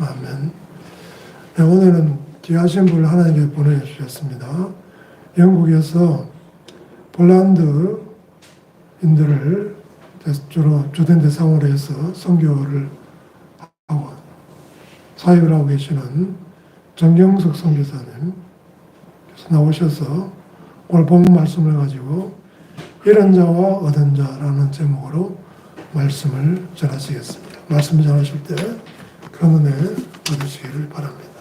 아멘. 네, 오늘은 귀하신 분을 하나님께 보내주셨습니다. 영국에서 폴란드인들을 주로 주된 대상으로 해서 선교를 하고 사역을 하고 계시는 정경석 선교사님 나오셔서 오늘 본문 말씀을 가지고 잃은 자와 얻은 자라는 제목으로 말씀을 전하시겠습니다. 말씀을 전하실 때 큰 은혜 받으시기를 바랍니다.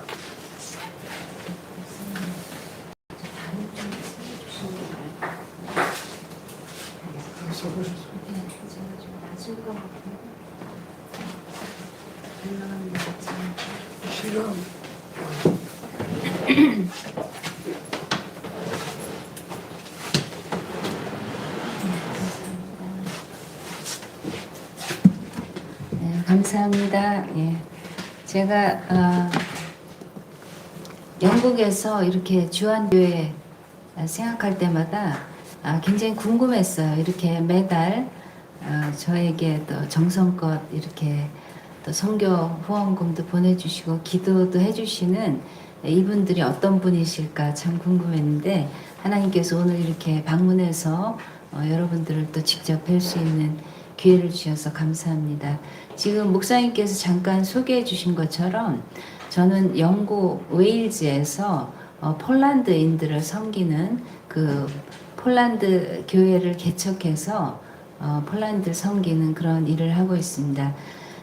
감사합니다. 예. 제가 영국에서 이렇게 주한교회 생각할 때마다 굉장히 궁금했어요. 이렇게 매달 저에게 또 정성껏 이렇게 또 선교 후원금도 보내주시고 기도도 해주시는 이분들이 어떤 분이실까 참 궁금했는데 하나님께서 오늘 이렇게 방문해서 여러분들을 또 직접 뵐 수 있는 기회를 주셔서 감사합니다. 지금 목사님께서 잠깐 소개해 주신 것처럼 저는 영국 웨일즈에서 폴란드인들을 섬기는 그 폴란드 교회를 개척해서 폴란드 섬기는 그런 일을 하고 있습니다.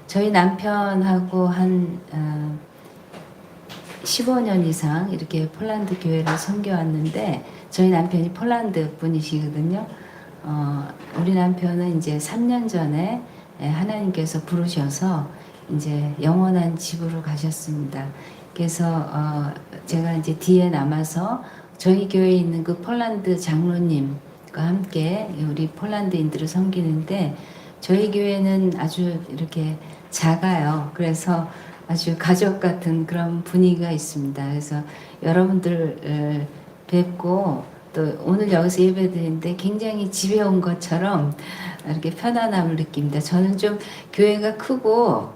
저희 남편하고 한 15년 이상 이렇게 폴란드 교회를 섬겨왔는데 저희 남편이 폴란드 분이시거든요. 우리 남편은 이제 3년 전에 하나님께서 부르셔서 이제 영원한 집으로 가셨습니다. 그래서 제가 이제 뒤에 남아서 저희 교회에 있는 그 폴란드 장로님과 함께 우리 폴란드인들을 섬기는데 저희 교회는 아주 이렇게 작아요. 그래서 아주 가족 같은 그런 분위기가 있습니다. 그래서 여러분들 뵙고 또 오늘 여기서 예배드리는데 굉장히 집에 온 것처럼 이렇게 편안함을 느낍니다. 저는 좀 교회가 크고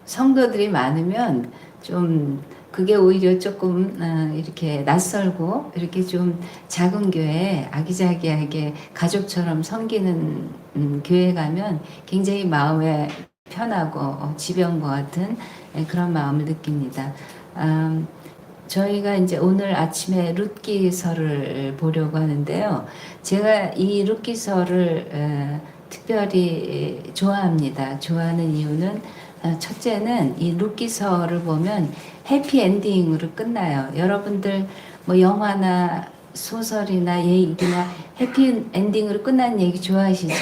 성도들이 많으면 좀 그게 오히려 조금 이렇게 낯설고 이렇게 좀 작은 교회에 아기자기하게 가족처럼 섬기는 교회 가면 굉장히 마음에 편하고 집에 온 것 같은 그런 마음을 느낍니다. 저희가 이제 오늘 아침에 룻기서를 보려고 하는데요. 제가 이 룻기서를 특별히 좋아합니다. 좋아하는 이유는 첫째는 이 룻기서를 보면 해피엔딩으로 끝나요. 여러분들 뭐 영화나 소설이나 얘기나 해피엔딩으로 끝나는 얘기 좋아하시죠?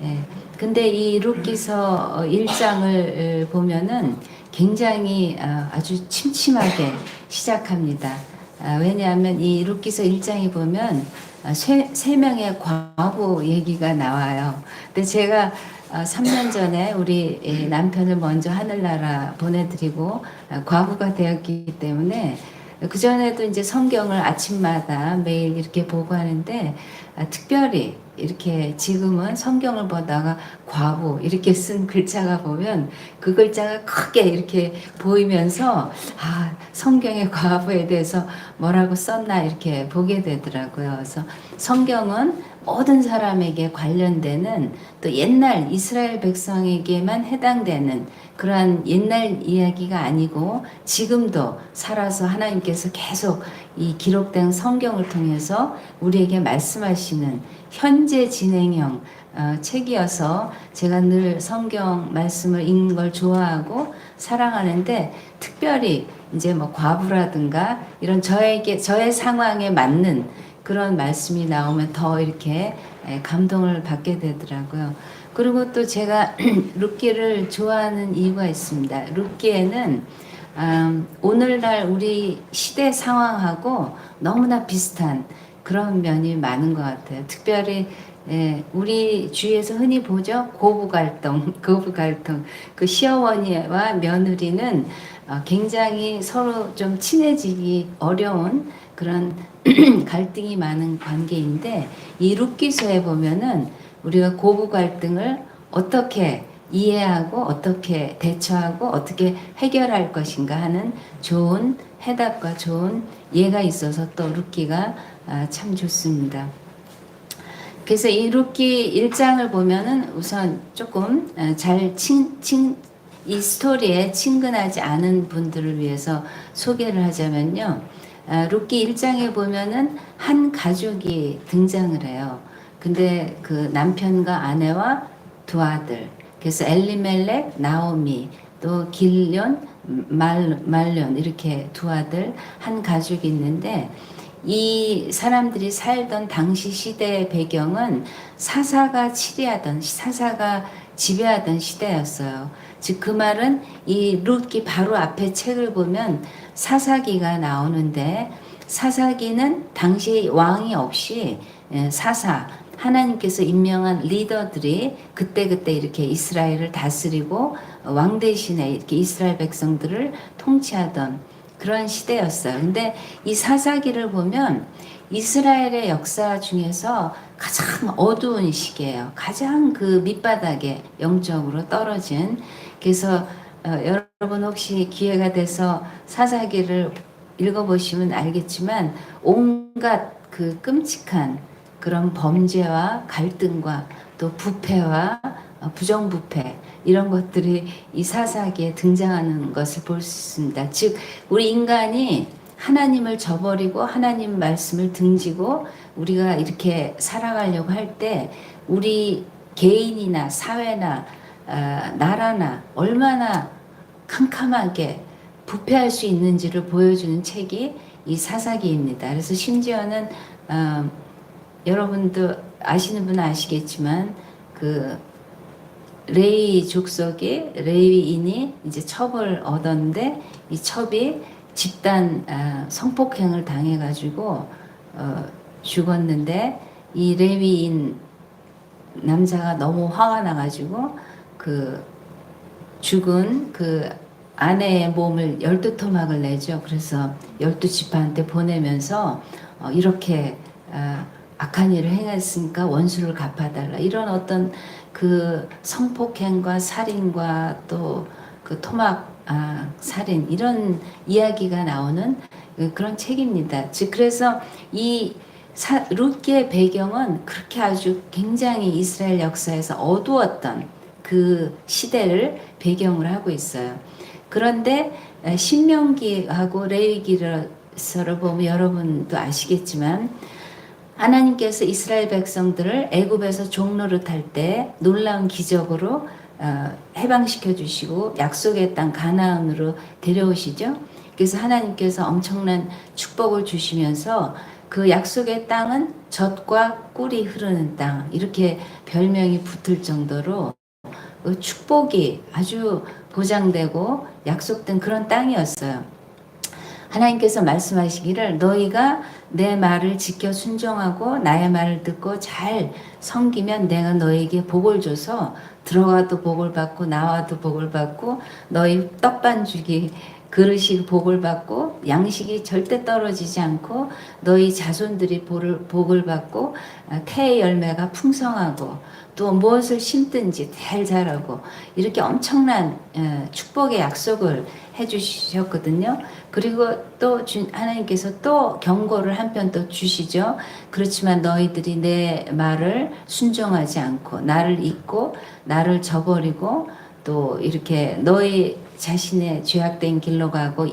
예. 근데 이 룻기서 1장을 보면은 굉장히 아주 침침하게 시작합니다. 왜냐하면 이 룻기서 1장에 보면 세 명의 과부 얘기가 나와요. 근데 제가 3년 전에 우리 남편을 먼저 하늘나라 보내드리고 과부가 되었기 때문에 그전에도 이제 성경을 아침마다 매일 이렇게 보고 하는데 특별히 이렇게 지금은 성경을 보다가 과부 이렇게 쓴 글자가 보면 그 글자가 크게 이렇게 보이면서 성경의 과부에 대해서 뭐라고 썼나 이렇게 보게 되더라고요. 그래서 성경은 모든 사람에게 관련되는 또 옛날 이스라엘 백성에게만 해당되는 그러한 옛날 이야기가 아니고 지금도 살아서 하나님께서 계속 이 기록된 성경을 통해서 우리에게 말씀하시는 현재 진행형 책이어서 제가 늘 성경 말씀을 읽는 걸 좋아하고 사랑하는데 특별히 이제 뭐 과부라든가 이런 저의 상황에 맞는 그런 말씀이 나오면 더 이렇게 감동을 받게 되더라고요. 그리고 또 제가 룻기를 좋아하는 이유가 있습니다. 룻기에는 오늘날 우리 시대 상황하고 너무나 비슷한 그런 면이 많은 것 같아요. 특별히 우리 주위에서 흔히 보죠. 고부갈등. 그 시어머니와 며느리는 굉장히 서로 좀 친해지기 어려운 그런 갈등이 많은 관계인데 이 룻기서에 보면은 우리가 고부 갈등을 어떻게 이해하고 어떻게 대처하고 어떻게 해결할 것인가 하는 좋은 해답과 좋은 예가 있어서 또 룻기가 참 좋습니다. 그래서 이 룻기 1장을 보면은 우선 조금 이 스토리에 친근하지 않은 분들을 위해서 소개를 하자면요. 룻기 1장에 보면은 한 가족이 등장을 해요. 근데 그 남편과 아내와 두 아들, 그래서 엘리멜렉, 나오미, 또 길련, 말련 이렇게 두 아들 한 가족이 있는데 이 사람들이 살던 당시 시대의 배경은 사사가 지배하던 시대였어요. 즉 그 말은 이 룻기 바로 앞에 책을 보면 사사기가 나오는데 사사기는 당시 왕이 없이 사사 하나님께서 임명한 리더들이 그때그때 이렇게 이스라엘을 다스리고 왕 대신에 이렇게 이스라엘 백성들을 통치하던 그런 시대였어요. 근데 이 사사기를 보면 이스라엘의 역사 중에서 가장 어두운 시기예요. 가장 그 밑바닥에 영적으로 떨어진. 그래서 여러분 혹시 기회가 돼서 사사기를 읽어보시면 알겠지만 온갖 그 끔찍한 그런 범죄와 갈등과 또 부패와 부정부패 이런 것들이 이 사사기에 등장하는 것을 볼 수 있습니다. 즉 우리 인간이 하나님을 저버리고 하나님 말씀을 등지고 우리가 이렇게 살아가려고 할 때 우리 개인이나 사회나 나라나 얼마나 캄캄하게 부패할 수 있는지를 보여주는 책이 이 사사기입니다. 그래서 심지어는 여러분도 아시는 분은 아시겠지만 그 레위 족속이 레위인이 이제 첩을 얻었는데 이 첩이 집단 성폭행을 당해가지고 죽었는데 이 레위인 남자가 너무 화가 나가지고 그 죽은 그 아내의 몸을 12토막을 내죠. 그래서 12지파한테 보내면서 이렇게 악한 일을 행했으니까 원수를 갚아달라. 이런 어떤 그 성폭행과 살인과 또 그 토막 살인 이런 이야기가 나오는 그런 책입니다. 즉 그래서 이 룻기의 배경은 그렇게 아주 굉장히 이스라엘 역사에서 어두웠던 그 시대를 배경으로 하고 있어요. 그런데 신명기하고 레위기서를 보면 여러분도 아시겠지만 하나님께서 이스라엘 백성들을 애굽에서 종노릇할 때 놀라운 기적으로 해방시켜 주시고 약속의 땅 가나안으로 데려오시죠. 그래서 하나님께서 엄청난 축복을 주시면서 그 약속의 땅은 젖과 꿀이 흐르는 땅 이렇게 별명이 붙을 정도로 그 축복이 아주 보장되고 약속된 그런 땅이었어요. 하나님께서 말씀하시기를 너희가 내 말을 지켜 순종하고 나의 말을 듣고 잘 섬기면 내가 너에게 복을 줘서 들어가도 복을 받고 나와도 복을 받고 너희 떡반죽이 그릇이 복을 받고 양식이 절대 떨어지지 않고 너희 자손들이 복을 받고 태의 열매가 풍성하고 또 무엇을 심든지 잘 자라고 이렇게 엄청난 축복의 약속을 해주셨거든요. 그리고 또 하나님께서 또 경고를 한편 또 주시죠. 그렇지만 너희들이 내 말을 순종하지 않고 나를 잊고 나를 저버리고 또 이렇게 너희 자신의 죄악된 길로 가고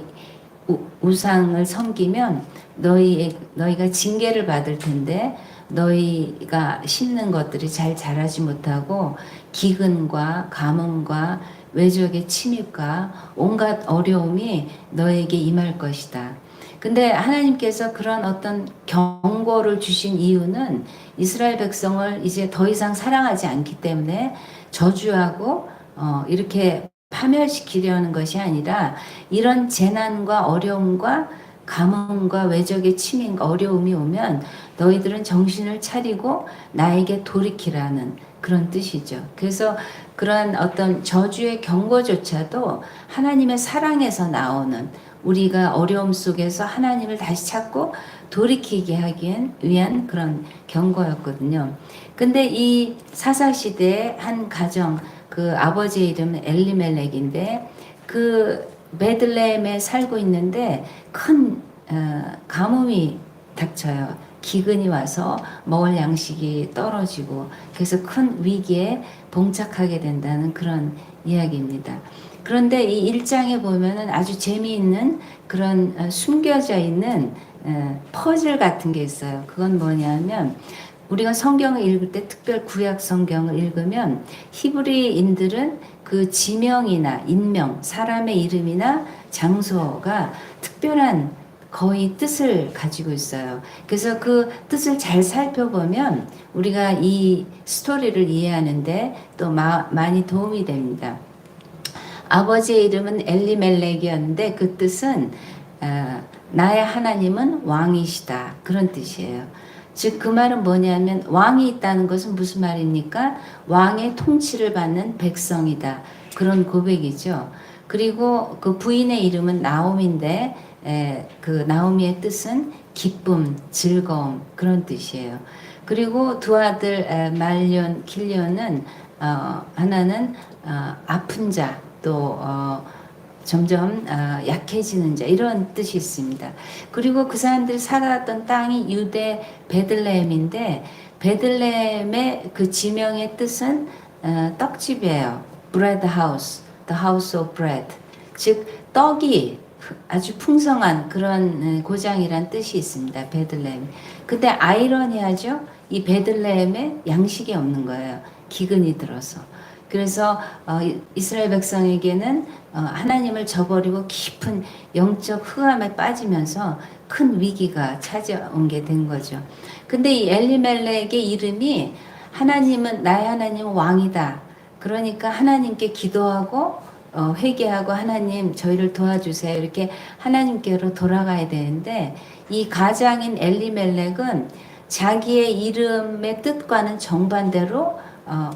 우상을 섬기면 너희가 징계를 받을 텐데 너희가 심는 것들이 잘 자라지 못하고 기근과 가뭄과 외적의 침입과 온갖 어려움이 너에게 임할 것이다. 근데 하나님께서 그런 어떤 경고를 주신 이유는 이스라엘 백성을 이제 더 이상 사랑하지 않기 때문에 저주하고 이렇게 파멸시키려는 것이 아니라 이런 재난과 어려움과 가뭄과 외적의 침입 어려움이 오면 너희들은 정신을 차리고 나에게 돌이키라는 그런 뜻이죠. 그래서 그런 어떤 저주의 경고조차도 하나님의 사랑에서 나오는 우리가 어려움 속에서 하나님을 다시 찾고 돌이키게 하기 위한 그런 경고였거든요. 근데 이 사사시대의 한 가정, 그 아버지의 이름은 엘리멜렉인데 그 베들레헴에 살고 있는데 큰 가뭄이 닥쳐요. 기근이 와서 먹을 양식이 떨어지고 그래서 큰 위기에 봉착하게 된다는 그런 이야기입니다. 그런데 이 1장에 보면은 아주 재미있는 그런 숨겨져 있는 퍼즐 같은 게 있어요. 그건 뭐냐면 우리가 성경을 읽을 때 특별 구약 성경을 읽으면 히브리인들은 그 지명이나 인명, 사람의 이름이나 장소가 특별한 거의 뜻을 가지고 있어요. 그래서 그 뜻을 잘 살펴보면 우리가 이 스토리를 이해하는데 또 많이 도움이 됩니다. 아버지의 이름은 엘리멜렉이었는데 그 뜻은 나의 하나님은 왕이시다 그런 뜻이에요. 즉 그 말은 뭐냐면 왕이 있다는 것은 무슨 말입니까? 왕의 통치를 받는 백성이다 그런 고백이죠. 그리고 그 부인의 이름은 나옴인데 그 나오미의 뜻은 기쁨, 즐거움 그런 뜻이에요. 그리고 두 아들 말리온, 길리온은 하나는 아픈 자, 또 점점 약해지는 자 이런 뜻이 있습니다. 그리고 그 사람들이 살아왔던 땅이 유대 베들레헴인데 베들레헴의 그 지명의 뜻은 떡집이에요. bread house, the house of bread. 즉 떡이 아주 풍성한 그런 고장이란 뜻이 있습니다. 베들레헴. 근데 아이러니하죠. 이 베들레헴에 양식이 없는 거예요. 기근이 들어서. 그래서 이스라엘 백성에게는 하나님을 저버리고 깊은 영적 흑암에 빠지면서 큰 위기가 찾아온 게 된 거죠. 근데 이 엘리멜렉의 이름이 하나님은 나의 하나님은 왕이다. 그러니까 하나님께 기도하고 회개하고 하나님 저희를 도와주세요. 이렇게 하나님께로 돌아가야 되는데 이 가장인 엘리멜렉은 자기의 이름의 뜻과는 정반대로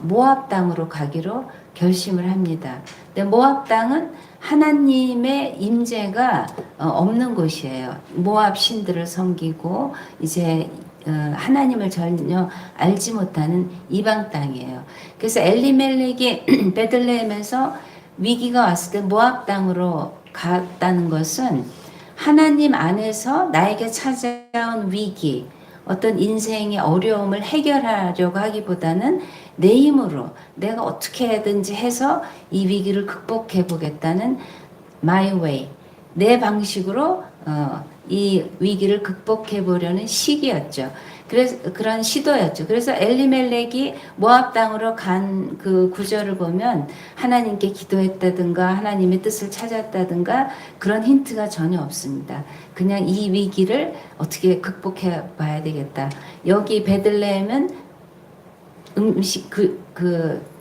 모압 땅으로 가기로 결심을 합니다. 근데 모압 땅은 하나님의 임재가 없는 곳이에요. 모압 신들을 섬기고 이제 하나님을 전혀 알지 못하는 이방 땅이에요. 그래서 엘리멜렉이 베들레헴에서 위기가 왔을 때 모압 땅으로 갔다는 것은 하나님 안에서 나에게 찾아온 위기, 어떤 인생의 어려움을 해결하려고 하기보다는 내 힘으로 내가 어떻게든지 해서 이 위기를 극복해 보겠다는 my way, 내 방식으로 이 위기를 극복해 보려는 시기였죠. 그래서 그런 시도였죠. 그래서 엘리멜렉이 모압 땅으로 간 그 구절을 보면 하나님께 기도했다든가 하나님의 뜻을 찾았다든가 그런 힌트가 전혀 없습니다. 그냥 이 위기를 어떻게 극복해 봐야 되겠다. 여기 베들레헴은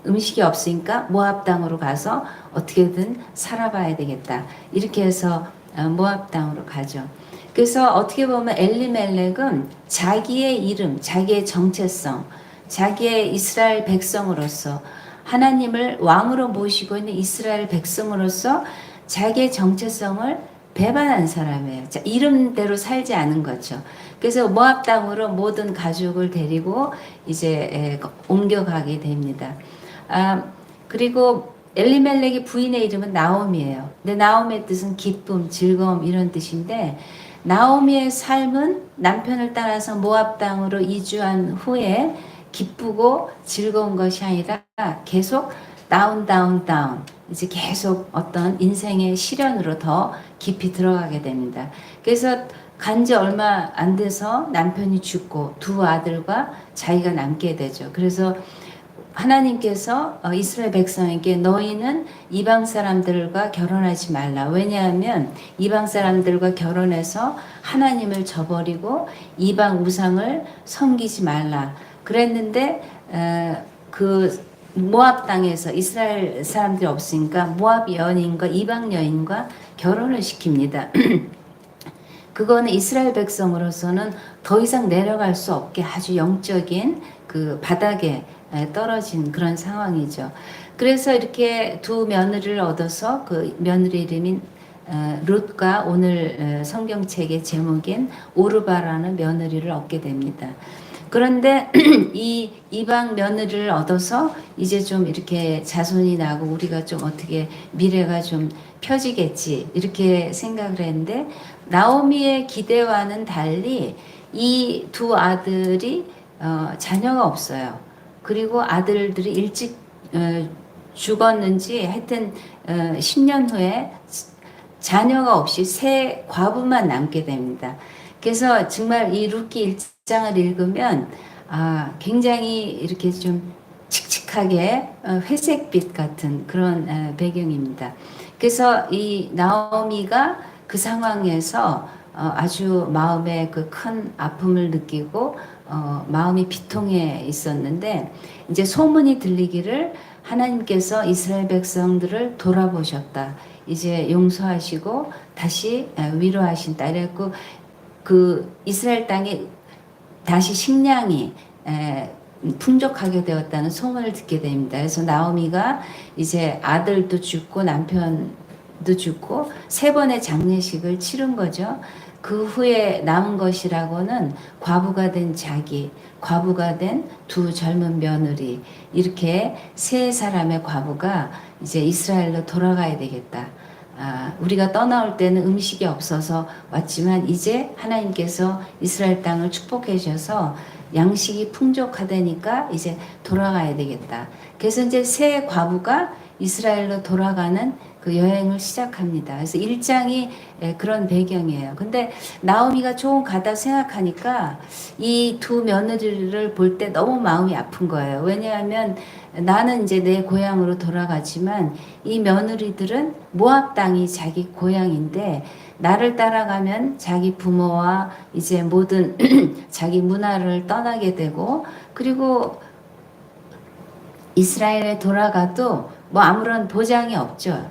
음식이 없으니까 모압 땅으로 가서 어떻게든 살아봐야 되겠다. 이렇게 해서 모압 땅으로 가죠. 그래서 어떻게 보면 엘리멜렉은 자기의 이름, 자기의 정체성, 자기의 이스라엘 백성으로서 하나님을 왕으로 모시고 있는 이스라엘 백성으로서 자기의 정체성을 배반한 사람이에요. 자, 이름대로 살지 않은 거죠. 그래서 모압 땅으로 모든 가족을 데리고 이제 옮겨가게 됩니다. 그리고 엘리멜렉의 부인의 이름은 나옴이에요. 근데 나옴의 뜻은 기쁨, 즐거움 이런 뜻인데 나오미의 삶은 남편을 따라서 모압 땅으로 이주한 후에 기쁘고 즐거운 것이 아니라 계속 다운 이제 계속 어떤 인생의 시련으로 더 깊이 들어가게 됩니다. 그래서 간지 얼마 안 돼서 남편이 죽고 두 아들과 자기가 남게 되죠. 그래서 하나님께서 이스라엘 백성에게 너희는 이방 사람들과 결혼하지 말라. 왜냐하면 이방 사람들과 결혼해서 하나님을 저버리고 이방 우상을 섬기지 말라. 그랬는데 그 모압 땅에서 이스라엘 사람들이 없으니까 모압 여인과 이방 여인과 결혼을 시킵니다. 그거는 이스라엘 백성으로서는 더 이상 내려갈 수 없게 아주 영적인 그 바닥에 떨어진 그런 상황이죠. 그래서 이렇게 두 며느리를 얻어서 그 며느리 이름인 룻과 오늘 성경책의 제목인 오르바라는 며느리를 얻게 됩니다. 그런데 이 이방 며느리를 얻어서 이제 좀 이렇게 자손이 나고 우리가 좀 어떻게 미래가 좀 펴지겠지 이렇게 생각을 했는데 나오미의 기대와는 달리 이 두 아들이 자녀가 없어요. 그리고 아들들이 일찍 죽었는지 하여튼 10년 후에 자녀가 없이 새 과부만 남게 됩니다. 그래서 정말 이 룻기 1장을 읽으면 굉장히 이렇게 좀 칙칙하게 회색빛 같은 그런 배경입니다. 그래서 이 나오미가 그 상황에서 아주 마음에 그 큰 아픔을 느끼고 마음이 비통해 있었는데 이제 소문이 들리기를 하나님께서 이스라엘 백성들을 돌아보셨다. 이제 용서하시고 다시 위로하신다. 이랬고 그 이스라엘 땅에 다시 식량이 풍족하게 되었다는 소문을 듣게 됩니다. 그래서 나오미가 이제 아들도 죽고 남편도 죽고 세 번의 장례식을 치른 거죠. 그 후에 남은 것이라고는 과부가 된 자기, 과부가 된 두 젊은 며느리 이렇게 세 사람의 과부가 이제 이스라엘로 돌아가야 되겠다. 우리가 떠나올 때는 음식이 없어서 왔지만 이제 하나님께서 이스라엘 땅을 축복해 주셔서 양식이 풍족하다니까 이제 돌아가야 되겠다. 그래서 이제 새 과부가 이스라엘로 돌아가는 그 여행을 시작합니다. 그래서 1장이 그런 배경이에요. 근데 나오미가 조금 가다 생각하니까 이 두 며느리를 볼 때 너무 마음이 아픈 거예요. 왜냐하면 나는 이제 내 고향으로 돌아가지만 이 며느리들은 모압 땅이 자기 고향인데 나를 따라가면 자기 부모와 이제 모든 자기 문화를 떠나게 되고 그리고 이스라엘에 돌아가도 뭐 아무런 보장이 없죠.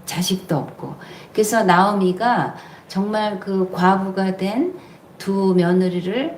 자식도 없고. 그래서 나오미가 정말 그 과부가 된 두 며느리를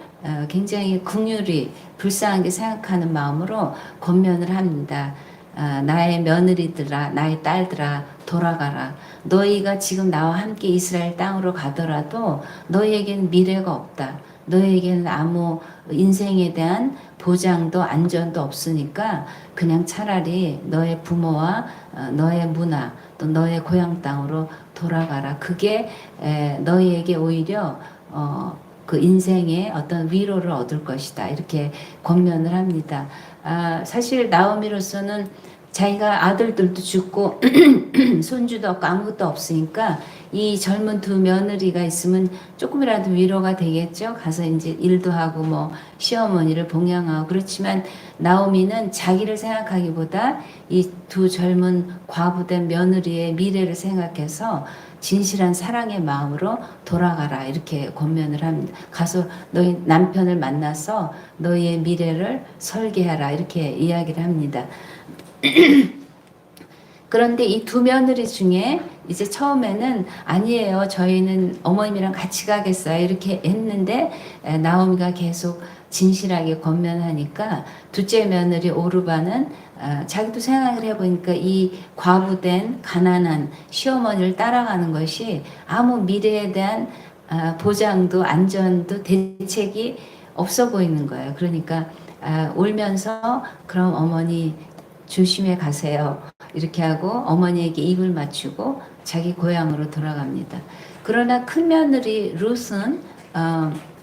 굉장히 긍휼히 불쌍하게 생각하는 마음으로 권면을 합니다. 나의 며느리들아, 나의 딸들아, 돌아가라. 너희가 지금 나와 함께 이스라엘 땅으로 가더라도 너희에게는 미래가 없다. 너희에게는 아무 인생에 대한 보장도 안전도 없으니까 그냥 차라리 너의 부모와 너의 문화 또 너의 고향 땅으로 돌아가라. 그게 너희에게 오히려 그 인생의 어떤 위로를 얻을 것이다. 이렇게 권면을 합니다. 사실 나오미로서는 자기가 아들들도 죽고 손주도 없고 아무것도 없으니까 이 젊은 두 며느리가 있으면 조금이라도 위로가 되겠죠. 가서 이제 일도 하고 뭐 시어머니를 봉양하고 그렇지만 나오미는 자기를 생각하기보다 이 두 젊은 과부된 며느리의 미래를 생각해서 진실한 사랑의 마음으로 돌아가라 이렇게 권면을 합니다. 가서 너희 남편을 만나서 너희의 미래를 설계하라 이렇게 이야기를 합니다. 그런데 이 두 며느리 중에 이제 처음에는 아니에요. 저희는 어머님이랑 같이 가겠어요. 이렇게 했는데 나오미가 계속 진실하게 권면하니까 둘째 며느리 오르바는 자기도 생각을 해보니까 이 과부된 가난한 시어머니를 따라가는 것이 아무 미래에 대한 보장도 안전도 대책이 없어 보이는 거예요. 그러니까 울면서 그럼 어머니 조심해 가세요. 이렇게 하고 어머니에게 입을 맞추고 자기 고향으로 돌아갑니다. 그러나 큰 며느리 룻은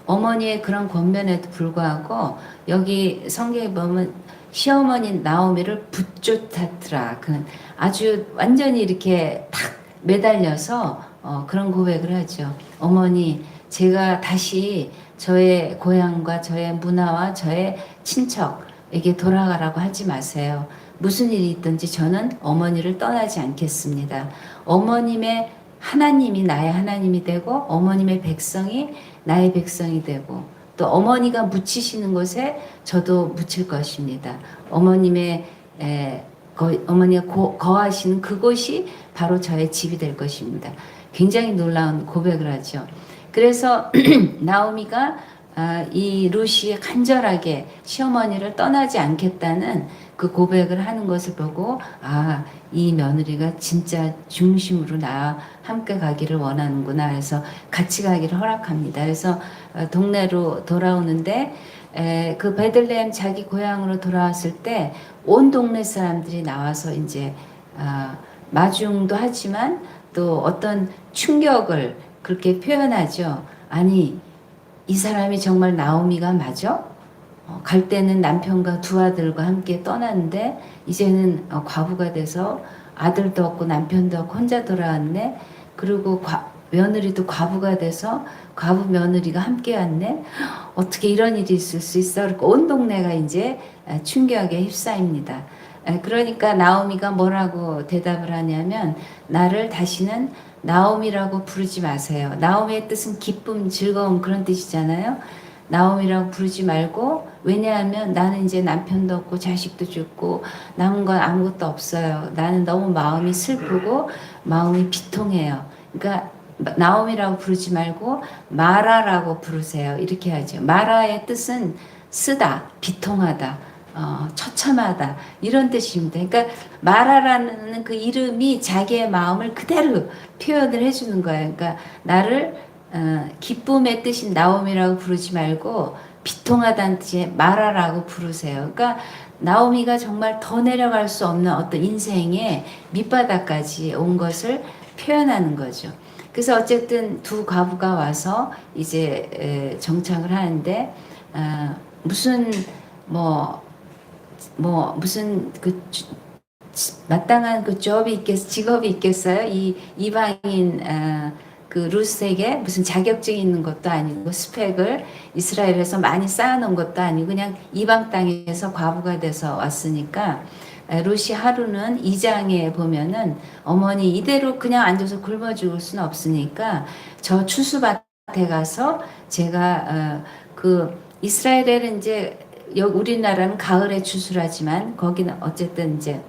어머니의 그런 권면에도 불구하고 여기 성경에 보면 시어머니 나오미를 붙쫓았더라. 그 아주 완전히 이렇게 탁 매달려서 그런 고백을 하죠. 어머니, 제가 다시 저의 고향과 저의 문화와 저의 친척에게 돌아가라고 하지 마세요. 무슨 일이 있든지 저는 어머니를 떠나지 않겠습니다. 어머님의 하나님이 나의 하나님이 되고 어머님의 백성이 나의 백성이 되고 또 어머니가 묻히시는 곳에 저도 묻힐 것입니다. 어머니가 거하시는 그곳이 바로 저의 집이 될 것입니다. 굉장히 놀라운 고백을 하죠. 그래서 나오미가 이 룻이 간절하게 시어머니를 떠나지 않겠다는 그 고백을 하는 것을 보고 이 며느리가 진짜 중심으로 나와 함께 가기를 원하는구나 해서 같이 가기를 허락합니다. 그래서 동네로 돌아오는데 그 베들레헴 자기 고향으로 돌아왔을 때 온 동네 사람들이 나와서 이제 마중도 하지만 또 어떤 충격을 그렇게 표현하죠. 아니, 이 사람이 정말 나오미가 맞아? 갈 때는 남편과 두 아들과 함께 떠났는데 이제는 과부가 돼서 아들도 없고 남편도 없고 혼자 돌아왔네. 그리고 며느리도 과부가 돼서 과부 며느리가 함께 왔네. 어떻게 이런 일이 있을 수 있어? 그러니까 온 동네가 이제 충격에 휩싸입니다. 그러니까 나오미가 뭐라고 대답을 하냐면 나를 다시는 나오미라고 부르지 마세요. 나오미의 뜻은 기쁨, 즐거움 그런 뜻이잖아요. 나오미라고 부르지 말고 왜냐하면 나는 이제 남편도 없고 자식도 죽고 남은 건 아무것도 없어요. 나는 너무 마음이 슬프고 마음이 비통해요. 그러니까 나오미라고 부르지 말고 마라라고 부르세요. 이렇게 하죠. 마라의 뜻은 쓰다, 비통하다, 처참하다 이런 뜻입니다. 그러니까 마라라는 그 이름이 자기의 마음을 그대로 표현을 해주는 거예요. 그러니까 나를 기쁨의 뜻인 나오미라고 부르지 말고 비통하다는 뜻의 마라라고 부르세요. 그러니까 나오미가 정말 더 내려갈 수 없는 어떤 인생의 밑바닥까지 온 것을 표현하는 거죠. 그래서 어쨌든 두 과부가 와서 이제 정착을 하는데 무슨 무슨 그 마땅한 그 직업이 있겠어요? 이 이방인 그 루스에게 무슨 자격증이 있는 것도 아니고 스펙을 이스라엘에서 많이 쌓아놓은 것도 아니고 그냥 이방 땅에서 과부가 돼서 왔으니까 루시 하루는 2장에 보면은 어머니 이대로 그냥 앉아서 굶어 죽을 수는 없으니까 저 추수밭에 가서 제가 그 이스라엘에는 이제 우리나라는 가을에 추수를 하지만 거기는 어쨌든 이제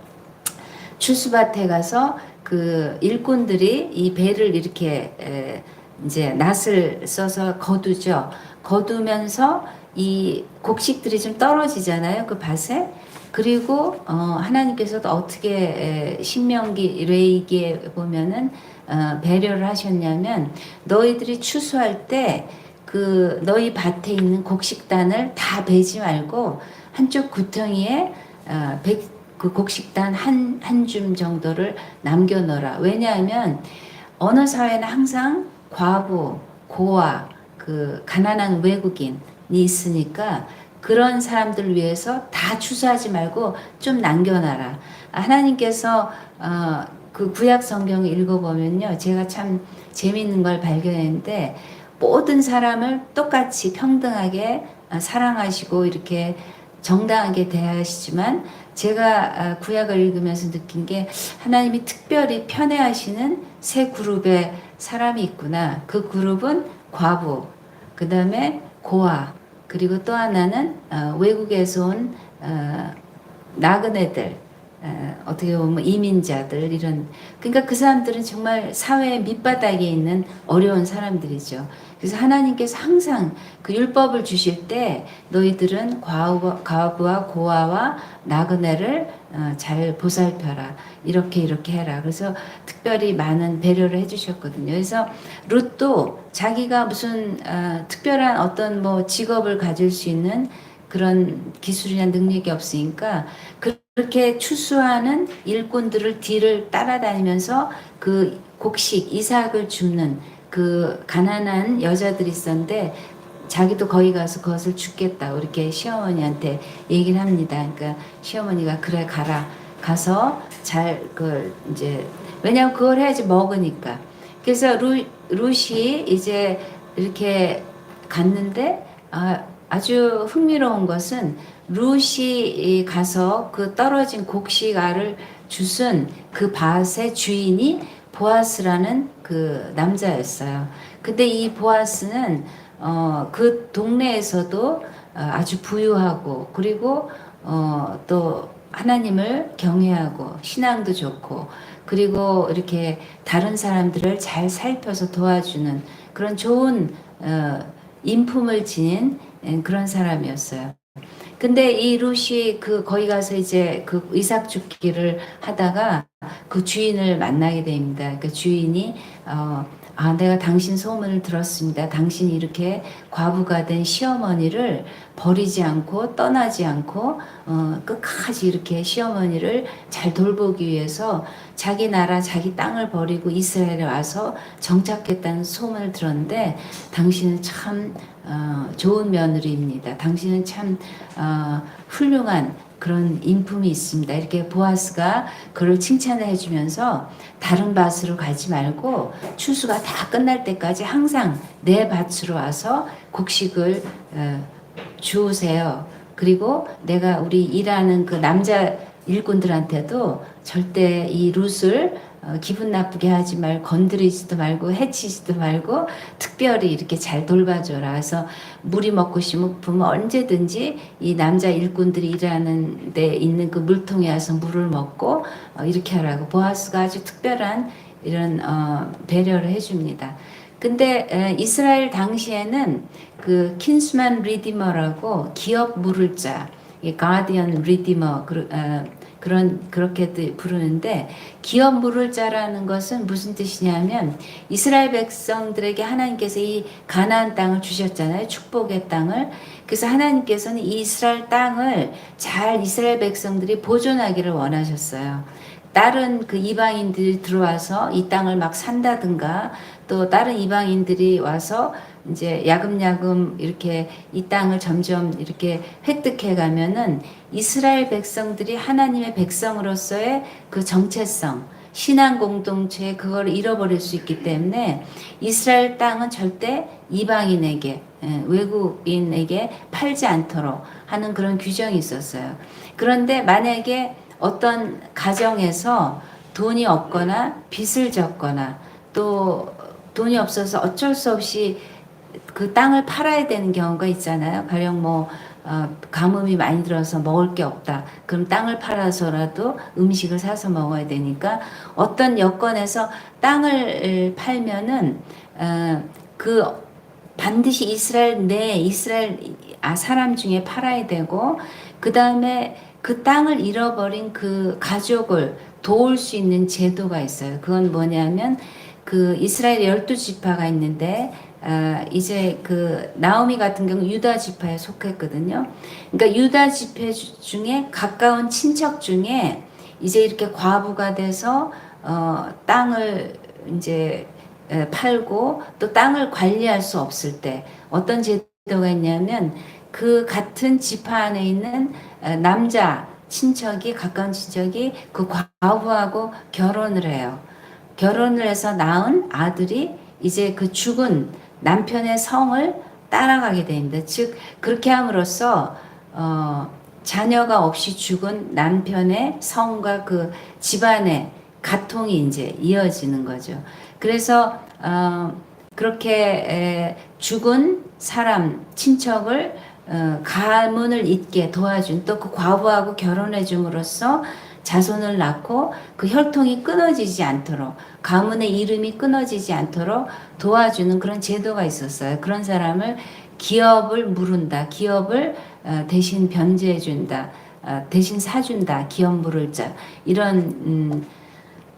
추수밭에 가서 그 일꾼들이 이 배를 이렇게 이제 낫을 써서 거두죠. 거두면서 이 곡식들이 좀 떨어지잖아요. 그 밭에. 그리고 하나님께서도 어떻게 신명기 레위기에 보면은 배려를 하셨냐면 너희들이 추수할 때 그 너희 밭에 있는 곡식단을 다 베지 말고 한쪽 구덩이에 그 곡식단 한 줌 정도를 남겨놓으라. 왜냐하면 어느 사회는 항상 과부, 고아, 그 가난한 외국인이 있으니까 그런 사람들을 위해서 다 추수하지 말고 좀 남겨놔라. 하나님께서 그 구약 성경을 읽어보면요, 제가 참 재미있는 걸 발견했는데 모든 사람을 똑같이 평등하게 사랑하시고 이렇게 정당하게 대하시지만 제가 구약을 읽으면서 느낀 게 하나님이 특별히 편애하시는 세 그룹의 사람이 있구나. 그 그룹은 과부, 그 다음에 고아, 그리고 또 하나는 외국에서 온 나그네들, 어떻게 보면 이민자들 이런. 그러니까 그 사람들은 정말 사회의 밑바닥에 있는 어려운 사람들이죠. 그래서 하나님께서 항상 그 율법을 주실 때 너희들은 과부와 고아와 나그네를 잘 보살펴라. 이렇게 해라. 그래서 특별히 많은 배려를 해주셨거든요. 그래서 룻도 자기가 무슨 특별한 어떤 뭐 직업을 가질 수 있는 그런 기술이나 능력이 없으니까 그렇게 추수하는 일꾼들을 뒤를 따라다니면서 그 곡식 이삭을 줍는 그 가난한 여자들이 있었는데 자기도 거기 가서 그것을 죽겠다 이렇게 시어머니한테 얘기를 합니다. 그러니까 시어머니가 그래 가라. 가서 잘 그 이제 왜냐하면 그걸 해야지 먹으니까. 그래서 룻이 이제 이렇게 갔는데 아주 흥미로운 것은 룻이 가서 그 떨어진 곡식 알을 주순 그 밭의 주인이 보아스라는 그 남자였어요. 근데 이 보아스는 그 동네에서도 아주 부유하고 그리고 또 하나님을 경외하고 신앙도 좋고 그리고 이렇게 다른 사람들을 잘 살펴서 도와주는 그런 좋은 인품을 지닌 그런 사람이었어요. 근데 이 룻이 거기 가서 이제 그 이삭 줍기를 하다가 그 주인을 만나게 됩니다. 그 주인이 아, 내가 당신 소문을 들었습니다. 당신이 이렇게 과부가 된 시어머니를 버리지 않고 떠나지 않고 끝까지 이렇게 시어머니를 잘 돌보기 위해서 자기 나라 자기 땅을 버리고 이스라엘에 와서 정착했다는 소문을 들었는데 당신은 참 좋은 며느리입니다. 당신은 참 훌륭한 그런 인품이 있습니다. 이렇게 보아스가 그를 칭찬을 해주면서 다른 밭으로 가지 말고 추수가 다 끝날 때까지 항상 내 밭으로 와서 곡식을 주우세요. 그리고 내가 우리 일하는 그 남자 일꾼들한테도 절대 이 룻을 기분 나쁘게 하지 말고 건드리지도 말고 해치지도 말고 특별히 이렇게 잘 돌봐줘라. 그래서 물이 먹고 싶으면 언제든지 이 남자 일꾼들이 일하는 데 있는 그 물통에 와서 물을 먹고 이렇게 하라고 보아스가 아주 특별한 이런 배려를 해줍니다. 근데 이스라엘 당시에는 그 킨스만 리디머라고 기업 물을 자, 가디언 리디머 그렇게 부르는데 기업 물을 자라는 것은 무슨 뜻이냐면 이스라엘 백성들에게 하나님께서 이 가나안 땅을 주셨잖아요. 축복의 땅을. 그래서 하나님께서는 이 이스라엘 땅을 잘 이스라엘 백성들이 보존하기를 원하셨어요. 다른 그 이방인들이 들어와서 이 땅을 막 산다든가 또 다른 이방인들이 와서 이제 야금야금 이렇게 이 땅을 점점 이렇게 획득해 가면은 이스라엘 백성들이 하나님의 백성으로서의 그 정체성, 신앙 공동체 그걸 잃어버릴 수 있기 때문에 이스라엘 땅은 절대 이방인에게 외국인에게 팔지 않도록 하는 그런 규정이 있었어요. 그런데 만약에 어떤 가정에서 돈이 없거나 빚을 졌거나 또 돈이 없어서 어쩔 수 없이 그 땅을 팔아야 되는 경우가 있잖아요. 가령 뭐 가뭄이 많이 들어서 먹을 게 없다. 그럼 땅을 팔아서라도 음식을 사서 먹어야 되니까 어떤 여건에서 땅을 팔면은 그 반드시 이스라엘 사람 중에 팔아야 되고 그 다음에 그 땅을 잃어버린 그 가족을 도울 수 있는 제도가 있어요. 그건 뭐냐면 그 이스라엘 12지파가 있는데 이제 그 나오미 같은 경우 유다 지파에 속했거든요. 그러니까 유다 지파 중에 가까운 친척 중에 이제 이렇게 과부가 돼서 땅을 이제 팔고 또 땅을 관리할 수 없을 때 어떤 제도가 있냐면 그 같은 지파 안에 있는 남자 친척이 가까운 친척이 그 과부하고 결혼을 해요. 결혼을 해서 낳은 아들이 이제 그 죽은 남편의 성을 따라가게 됩니다. 즉 그렇게 함으로써 자녀가 없이 죽은 남편의 성과 그 집안의 가통이 이제 이어지는 거죠. 그래서 그렇게 죽은 사람 친척을 가문을 잇게 도와준 또 그 과부하고 결혼해 줌으로써 자손을 낳고 그 혈통이 끊어지지 않도록 가문의 이름이 끊어지지 않도록 도와주는 그런 제도가 있었어요. 그런 사람을 기업을 물은다. 기업을 대신 변제해 준다. 대신 사준다. 기업 물을 자. 이런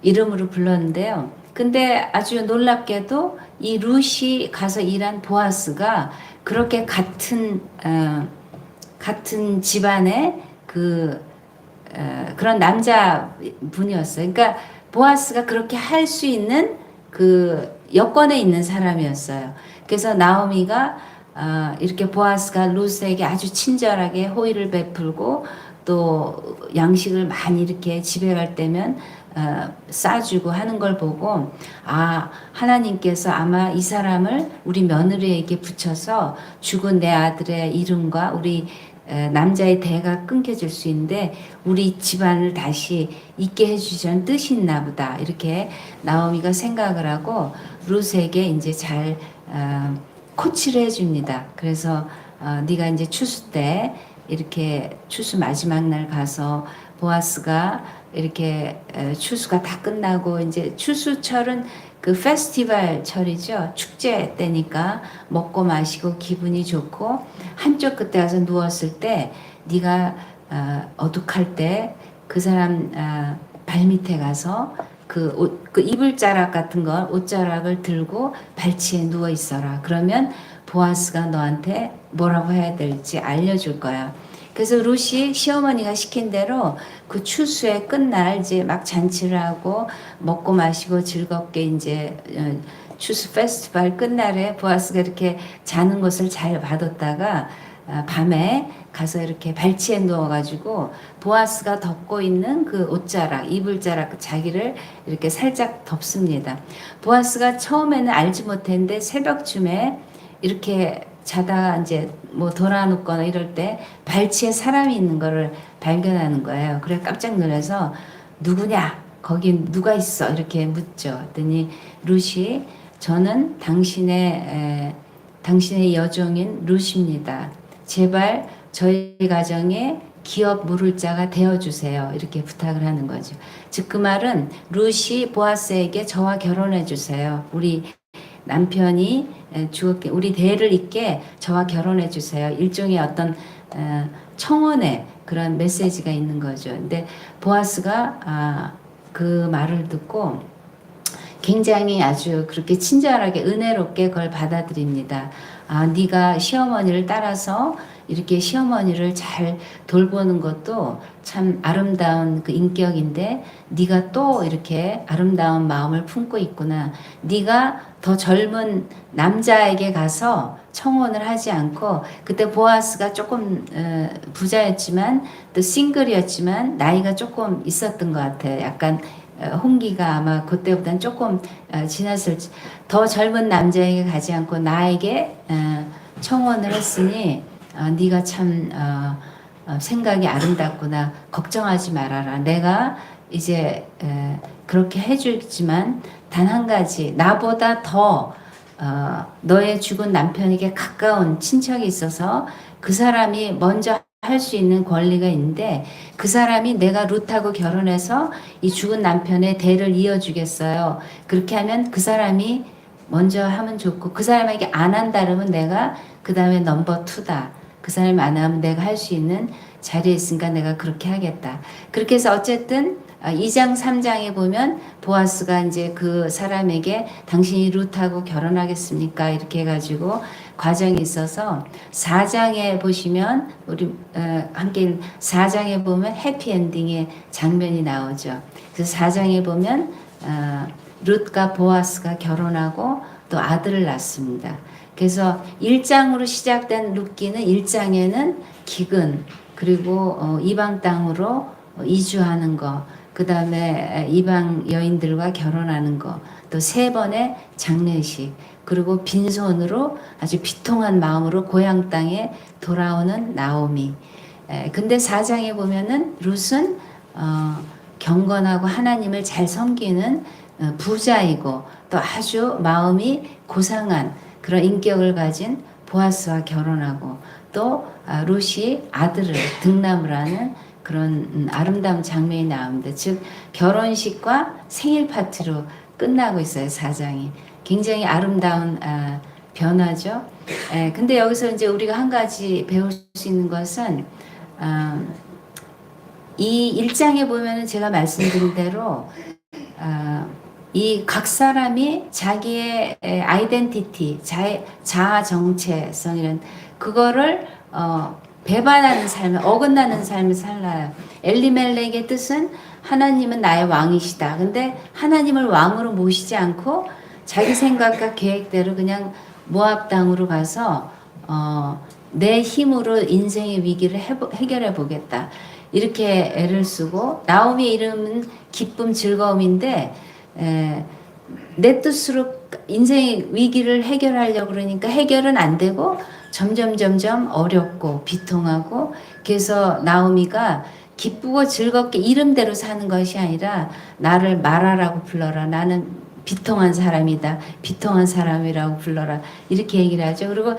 이름으로 불렀는데요. 근데 아주 놀랍게도 이 룻이 가서 일한 보아스가 그렇게 같은 집안의 그런 남자 분이었어요. 그러니까 보아스가 그렇게 할 수 있는 그 여건에 있는 사람이었어요. 그래서 나오미가 이렇게 보아스가 룻에게 아주 친절하게 호의를 베풀고 또 양식을 많이 이렇게 집에 갈 때면 싸주고 하는 걸 보고 하나님께서 아마 이 사람을 우리 며느리에게 붙여서 죽은 내 아들의 이름과 우리 남자의 대가 끊겨질 수 있는데 우리 집안을 다시 있게 해주자는 뜻이 있나 보다 이렇게 나오미가 생각을 하고 룻에게 이제 잘 코치를 해줍니다. 그래서 네가 이제 추수 때 이렇게 추수 마지막 날 가서 보아스가 이렇게 추수가 다 끝나고 이제 추수철은 그 페스티벌 철이죠. 축제 때니까 먹고 마시고 기분이 좋고 한쪽 끝에 가서 누웠을 때 네가 어둑할 때 그 사람 발밑에 가서 그 이불자락 같은 거 옷자락을 들고 발치에 누워 있어라. 그러면 보아스가 너한테 뭐라고 해야 될지 알려줄 거야. 그래서 룻이 시어머니가 시킨 대로 그 추수의 끝날 이제 막 잔치를 하고 먹고 마시고 즐겁게 이제 추수 페스티벌 끝날에 보아스가 이렇게 자는 것을 잘 봐뒀다가 밤에 가서 이렇게 발치에 누워가지고 보아스가 덮고 있는 그 옷자락, 이불자락 자기를 이렇게 살짝 덮습니다. 보아스가 처음에는 알지 못했는데 새벽쯤에 이렇게 자다가 이제 뭐 돌아눕거나 이럴 때 발치에 사람이 있는 거를 발견하는 거예요. 그래 깜짝 놀라서 누구냐? 거기 누가 있어? 이렇게 묻죠. 그랬더니 룻이 저는 당신의 여종인 룻입니다. 제발 저희 가정에 기업 물을 자가 되어주세요. 이렇게 부탁을 하는 거죠. 즉 그 말은 룻이 보아스에게 저와 결혼해 주세요. 우리 남편이 죽었게 우리 대를 잇게 저와 결혼해 주세요. 일종의 어떤 청혼의 그런 메시지가 있는 거죠. 근데 보아스가 그 말을 듣고 굉장히 아주 그렇게 친절하게 은혜롭게 그걸 받아들입니다. 네가 시어머니를 따라서 이렇게 시어머니를 잘 돌보는 것도 참 아름다운 그 인격인데 네가 또 이렇게 아름다운 마음을 품고 있구나. 네가 더 젊은 남자에게 가서 청혼을 하지 않고 그때 보아스가 조금 부자였지만 또 싱글이었지만 나이가 조금 있었던 것 같아요. 약간 홍기가 아마 그때보다는 조금 지났을지 더 젊은 남자에게 가지 않고 나에게 청혼을 했으니 네가 참 생각이 아름답구나. 걱정하지 말아라. 내가 이제 그렇게 해주지만 단 한 가지 나보다 더 너의 죽은 남편에게 가까운 친척이 있어서 그 사람이 먼저 할 수 있는 권리가 있는데 그 사람이 내가 룻하고 결혼해서 이 죽은 남편의 대를 이어주겠어요. 그렇게 하면 그 사람이 먼저 하면 좋고 그 사람에게 안 한다 그러면 내가 그 다음에 넘버 2다. 그 사람이 안 하면 내가 할 수 있는 자리에 있으니까 내가 그렇게 하겠다. 그렇게 해서 어쨌든 2장 3장에 보면 보아스가 이제 그 사람에게 당신이 룻하고 결혼하겠습니까? 이렇게 해가지고 과정이 있어서 4장에 보시면 우리 함께 4장에 보면 해피엔딩의 장면이 나오죠. 그래서 4장에 보면 룻과 보아스가 결혼하고 또 아들을 낳습니다. 그래서 1장으로 시작된 룻기는 1장에는 기근 그리고 이방 땅으로 이주하는 거, 그 다음에 이방 여인들과 결혼하는 거, 또 3번의 장례식, 그리고 빈손으로 아주 비통한 마음으로 고향 땅에 돌아오는 나오미. 근데 4장에 보면은 룻은 경건하고 하나님을 잘 섬기는 부자이고 또 아주 마음이 고상한 그런 인격을 가진 보아스와 결혼하고 또 룻이 아들을 등남을 하는 그런 아름다운 장면이 나옵니다. 즉 결혼식과 생일 파티로 끝나고 있어요. 4장이. 굉장히 아름다운 변화죠. 근데 여기서 이제 우리가 한 가지 배울 수 있는 것은 이 1장에 보면은 제가 말씀드린 대로 이 각 사람이 자기의 아이덴티티, 자아 정체성이란 그거를 배반하는 삶을 어긋나는 삶을 살아요. 엘리멜렉의 뜻은 하나님은 나의 왕이시다. 근데 하나님을 왕으로 모시지 않고 자기 생각과 계획대로 그냥 모압 땅으로 가서 내 힘으로 인생의 위기를 해결해 보겠다. 이렇게 애를 쓰고 나오미의 이름은 기쁨 즐거움인데 내 뜻으로 인생의 위기를 해결하려고 그러니까 해결은 안 되고 점점 어렵고 비통하고 그래서 나오미가 기쁘고 즐겁게 이름대로 사는 것이 아니라 나를 마라라고 불러라. 나는 비통한 사람이다. 비통한 사람이라고 불러라. 이렇게 얘기를 하죠. 그리고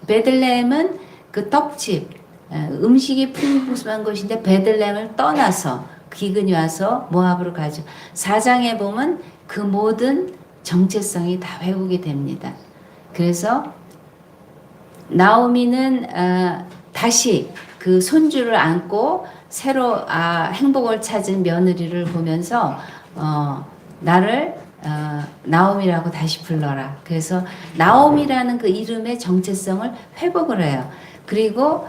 베들레헴은 그 떡집, 음식이 풍부한 곳인데 베들레헴을 떠나서 기근이 와서 모압으로 가죠. 4장에 보면 그 모든 정체성이 다 회복이 됩니다. 그래서 나오미는 다시 그 손주를 안고 새로 행복을 찾은 며느리를 보면서 나를 나옴이라고 다시 불러라. 그래서 나옴이라는 그 이름의 정체성을 회복을 해요. 그리고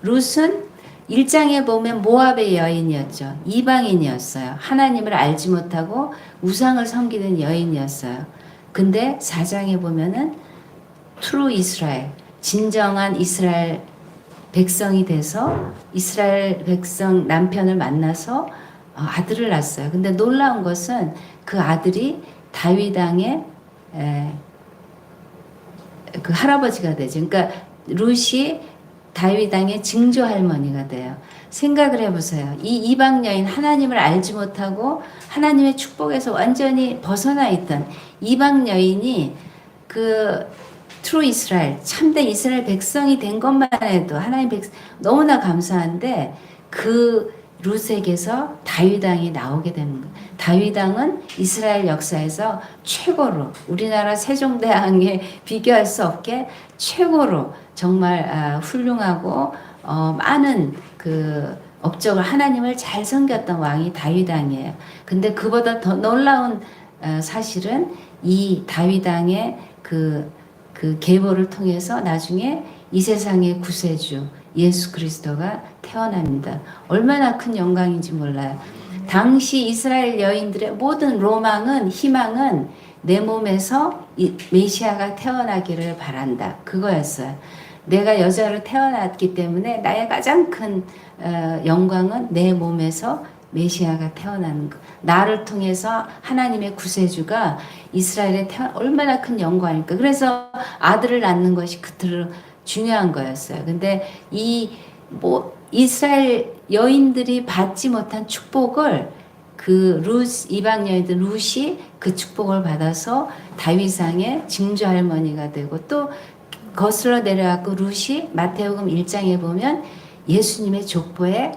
룻은 1장에 보면 모압의 여인이었죠. 이방인이었어요. 하나님을 알지 못하고 우상을 섬기는 여인이었어요. 근데 4장에 보면은 트루 이스라엘, 진정한 이스라엘 백성이 돼서 이스라엘 백성 남편을 만나서 아들을 낳았어요. 근데 놀라운 것은 그 아들이 다윗 왕의 그 할아버지가 되죠. 그러니까 룻이 다윗 왕의 증조 할머니가 돼요. 생각을 해보세요. 이 이방 여인, 하나님을 알지 못하고 하나님의 축복에서 완전히 벗어나 있던 이방 여인이 그 트루 이스라엘, 참된 이스라엘 백성이 된 것만 해도 하나님 백성 너무나 감사한데, 그 룻에게서 다윗 왕이 나오게 되는 거예요. 다윗 왕은 이스라엘 역사에서 최고로, 우리나라 세종대왕에 비교할 수 없게 최고로 정말 훌륭하고 많은 그 업적을, 하나님을 잘 섬겼던 왕이 다윗 왕이에요. 근데 그보다 더 놀라운 사실은 이 다윗 왕의 그 계보를 통해서 나중에 이 세상의 구세주 예수 그리스도가 태어납니다. 얼마나 큰 영광인지 몰라요. 당시 이스라엘 여인들의 모든 로망은, 희망은 내 몸에서 메시아가 태어나기를 바란다. 그거였어요. 내가 여자로 태어났기 때문에 나의 가장 큰 영광은 내 몸에서 메시아가 태어나는 것. 나를 통해서 하나님의 구세주가 이스라엘에 얼마나 큰 영광일까. 그래서 아들을 낳는 것이 그토록 중요한 거였어요. 근데 이스라엘 여인들이 받지 못한 축복을 그 이방 여인들 룻이 그 축복을 받아서 다윗왕의 증조 할머니가 되고, 또 거슬러 내려가고 룻이 마태복음 1장에 보면 예수님의 족보에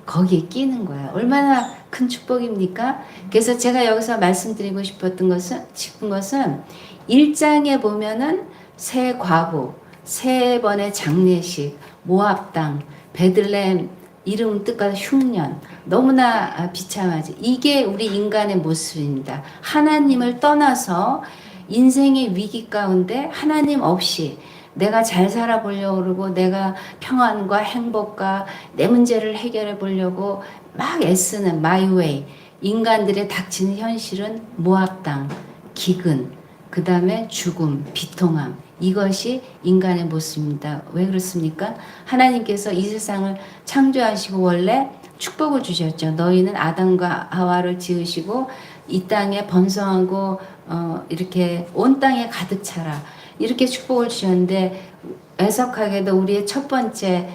거기에 끼는 거예요. 얼마나 큰 축복입니까? 그래서 제가 여기서 말씀드리고 싶은 것은 1장에 보면은 새 과부, 세 번의 장례식, 모압 땅, 베들레헴, 이름 뜻과 흉년, 너무나 비참하지. 이게 우리 인간의 모습입니다. 하나님을 떠나서 인생의 위기 가운데 하나님 없이 내가 잘 살아보려고 그러고, 내가 평안과 행복과 내 문제를 해결해 보려고 막 애쓰는 my way, 인간들의 닥치는 현실은 모압 땅, 기근, 그 다음에 죽음, 비통함, 이것이 인간의 모습입니다. 왜 그렇습니까? 하나님께서 이 세상을 창조하시고 원래 축복을 주셨죠. 너희는 아담과 하와를 지으시고 이 땅에 번성하고 이렇게 온 땅에 가득 차라, 이렇게 축복을 주셨는데, 애석하게도 우리의 첫 번째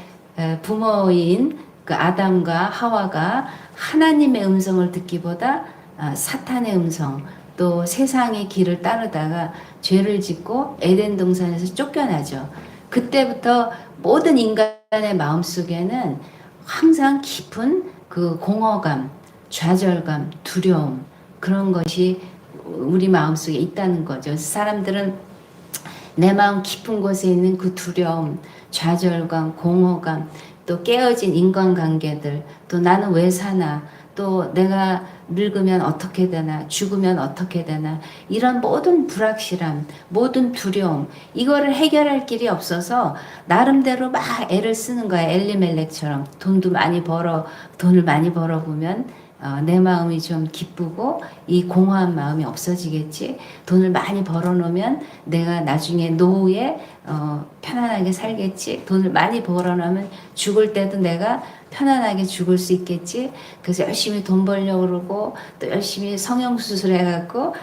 부모인 그 아담과 하와가 하나님의 음성을 듣기보다 사탄의 음성, 또 세상의 길을 따르다가 죄를 짓고 에덴 동산에서 쫓겨나죠. 그때부터 모든 인간의 마음속에는 항상 깊은 그 공허감, 좌절감, 두려움, 그런 것이 우리 마음속에 있다는 거죠. 사람들은 내 마음 깊은 곳에 있는 그 두려움, 좌절감, 공허감, 또 깨어진 인간관계들, 또 나는 왜 사나, 또 내가 늙으면 어떻게 되나, 죽으면 어떻게 되나, 이런 모든 불확실함, 모든 두려움, 이거를 해결할 길이 없어서 나름대로 막 애를 쓰는 거야. 엘리멜렉처럼 돈을 많이 벌어보면 내 마음이 좀 기쁘고 이 공허한 마음이 없어지겠지. 돈을 많이 벌어놓으면 내가 나중에 노후에 편안하게 살겠지. 돈을 많이 벌어놓으면 죽을 때도 내가 편안하게 죽을 수 있겠지. 그래서 열심히 돈 벌려고 그러고, 또 열심히 성형수술 해갖고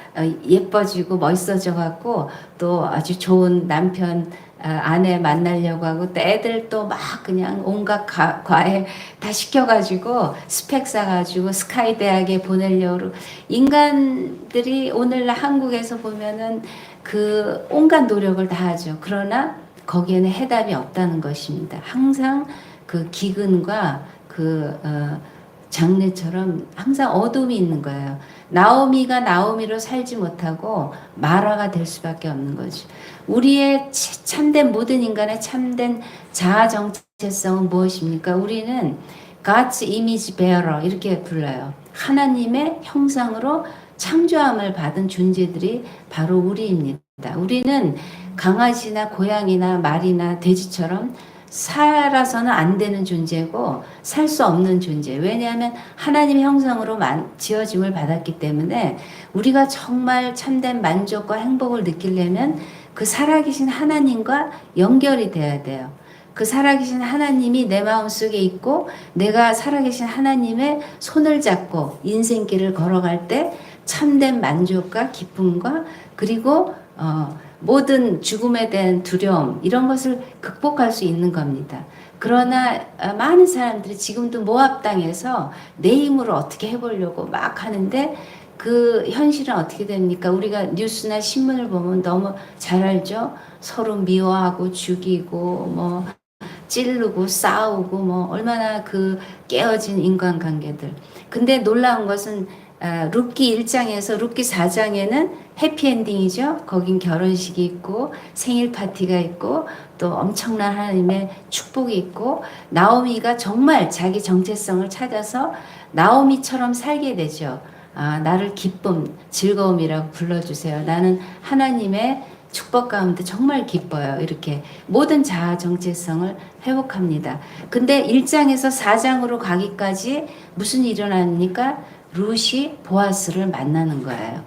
예뻐지고 멋있어져갖고, 또 아주 좋은 남편 아내 만나려고 하고, 또 애들 또 막 그냥 온갖 과외 다 시켜가지고 스펙 쌓아가지고 스카이 대학에 보내려고 그러고. 인간들이 오늘날 한국에서 보면은 그 온갖 노력을 다 하죠. 그러나 거기에는 해답이 없다는 것입니다. 항상 그 기근과 그 장례처럼 항상 어둠이 있는 거예요. 나오미가 나오미로 살지 못하고 마라가 될 수밖에 없는 거죠. 우리의 참된, 모든 인간의 참된 자아 정체성은 무엇입니까? 우리는 God's image bearer 이렇게 불러요. 하나님의 형상으로 창조함을 받은 존재들이 바로 우리입니다. 우리는 강아지나 고양이나 말이나 돼지처럼 살아서는 안 되는 존재고 살 수 없는 존재. 왜냐하면 하나님의 형상으로 지어짐을 받았기 때문에 우리가 정말 참된 만족과 행복을 느끼려면 그 살아계신 하나님과 연결이 돼야 돼요. 그 살아계신 하나님이 내 마음속에 있고 내가 살아계신 하나님의 손을 잡고 인생길을 걸어갈 때 참된 만족과 기쁨과 그리고 모든 죽음에 대한 두려움 이런 것을 극복할 수 있는 겁니다. 그러나 많은 사람들이 지금도 모압 땅에서 내 힘으로 어떻게 해보려고 막 하는데 그 현실은 어떻게 됩니까? 우리가 뉴스나 신문을 보면 너무 잘 알죠? 서로 미워하고 죽이고 뭐 찌르고 싸우고 뭐 얼마나 그 깨어진 인간관계들. 근데 놀라운 것은 룻기 1장에서 룻기 4장에는 해피엔딩이죠. 거긴 결혼식이 있고 생일 파티가 있고 또 엄청난 하나님의 축복이 있고 나오미가 정말 자기 정체성을 찾아서 나오미처럼 살게 되죠. 나를 기쁨, 즐거움이라고 불러주세요. 나는 하나님의 축복 가운데 정말 기뻐요. 이렇게 모든 자아 정체성을 회복합니다. 근데 1장에서 4장으로 가기까지 무슨 일이 일어납니까? 룻이 보아스를 만나는 거예요.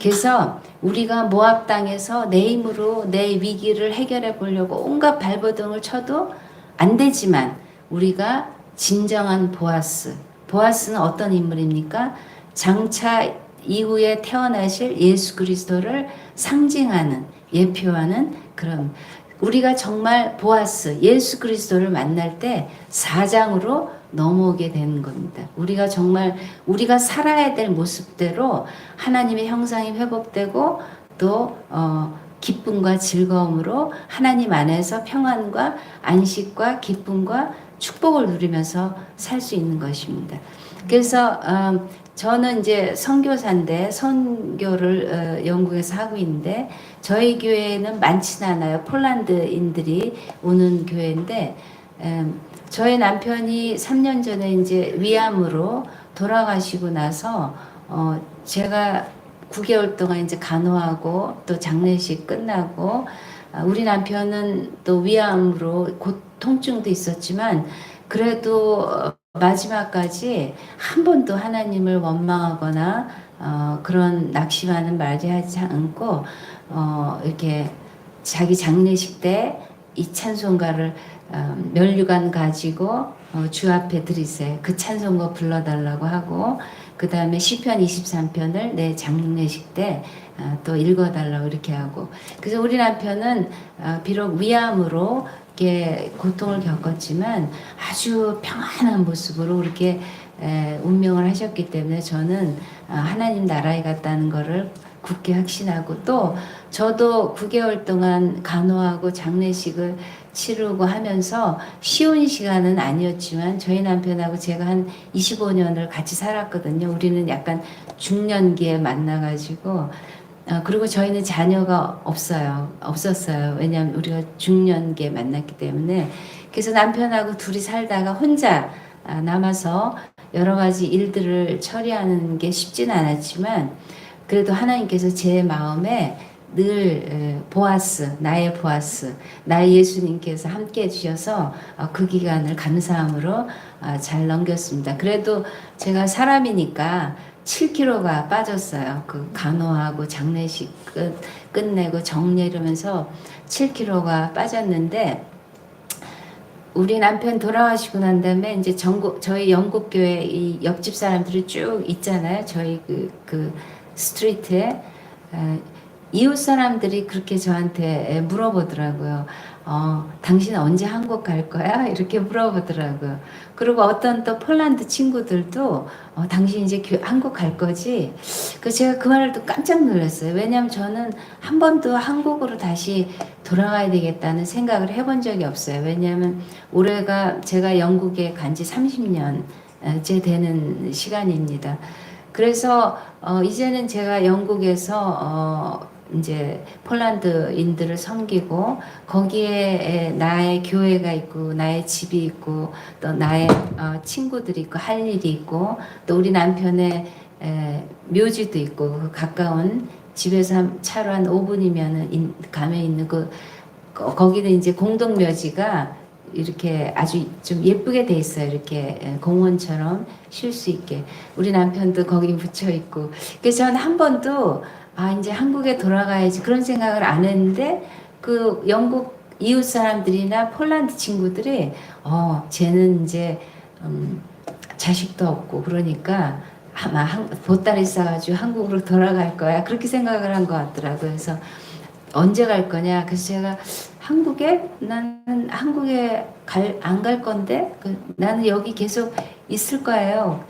그래서 우리가 모압 땅에서 내 힘으로 내 위기를 해결해 보려고 온갖 발버둥을 쳐도 안 되지만 우리가 진정한 보아스는 어떤 인물입니까? 장차 이후에 태어나실 예수 그리스도를 상징하는 예표하는 그런 우리가 정말 보아스 예수 그리스도를 만날 때 4장으로 넘어오게 되는 겁니다. 우리가 정말 우리가 살아야 될 모습대로 하나님의 형상이 회복되고 또 기쁨과 즐거움으로 하나님 안에서 평안과 안식과 기쁨과 축복을 누리면서 살 수 있는 것입니다. 그래서 저는 이제 선교사인데 선교를 영국에서 하고 있는데 저희 교회는 많지는 않아요. 폴란드인들이 오는 교회인데 저희 남편이 3년 전에 이제 위암으로 돌아가시고 나서 제가 9개월 동안 이제 간호하고 또 장례식 끝나고 우리 남편은 또 위암으로 통증도 있었지만 그래도 마지막까지 한 번도 하나님을 원망하거나 그런 낙심하는 말이 하지 않고 이렇게 자기 장례식 때 이 찬송가를 면류관 가지고 주 앞에 드리세 그 찬송가 불러달라고 하고 그 다음에 시편 23편을 내 장례식 때 또 읽어달라고 이렇게 하고 그래서 우리 남편은 비록 위암으로 이렇게 고통을 겪었지만 아주 평안한 모습으로 이렇게 운명을 하셨기 때문에 저는 하나님 나라에 갔다는 것을 굳게 확신하고 또 저도 9개월 동안 간호하고 장례식을 치르고 하면서 쉬운 시간은 아니었지만 저희 남편하고 제가 한 25년을 같이 살았거든요. 우리는 약간 중년기에 만나가지고 그리고 저희는 자녀가 없었어요. 왜냐하면 우리가 중년기에 만났기 때문에 그래서 남편하고 둘이 살다가 혼자 남아서 여러 가지 일들을 처리하는 게 쉽지는 않았지만 그래도 하나님께서 제 마음에 늘 나의 보아스, 나의 예수님께서 함께 해주셔서 그 기간을 감사함으로 잘 넘겼습니다. 그래도 제가 사람이니까 7kg가 빠졌어요. 그 간호하고 장례식 끝내고 정리 이러면서 7kg가 빠졌는데 우리 남편 돌아가시고 난 다음에 이제 저희 영국 교회 이 옆집 사람들이 쭉 있잖아요. 저희 그 스트리트에 이웃 사람들이 그렇게 저한테 물어보더라고요. 당신 언제 한국 갈 거야? 이렇게 물어보더라고요. 그리고 어떤 또 폴란드 친구들도 당신 이제 한국 갈 거지? 제가 그 말을 또 깜짝 놀랐어요. 왜냐하면 저는 한 번도 한국으로 다시 돌아가야 되겠다는 생각을 해본 적이 없어요. 왜냐하면 올해가 제가 영국에 간 지 30년째 되는 시간입니다. 그래서 이제는 제가 영국에서 이제 폴란드인들을 섬기고 거기에 나의 교회가 있고 나의 집이 있고 또 나의 친구들이 있고 할 일이 있고 또 우리 남편의 묘지도 있고 그 가까운 집에서 차로 한 5분이면 가면 있는 거기는 이제 공동묘지가 이렇게 아주 좀 예쁘게 돼 있어요. 이렇게 공원처럼 쉴 수 있게. 우리 남편도 거기 붙여 있고. 그래서 저는 한 번도 이제 한국에 돌아가야지 그런 생각을 안 했는데 그 영국 이웃 사람들이나 폴란드 친구들이 쟤는 이제 자식도 없고 그러니까 아마 보따리 싸가지고 한국으로 돌아갈 거야. 그렇게 생각을 한 것 같더라고요. 그래서 언제 갈 거냐? 그래서 제가 나는 한국에 안 갈 건데 나는 여기 계속 있을 거예요.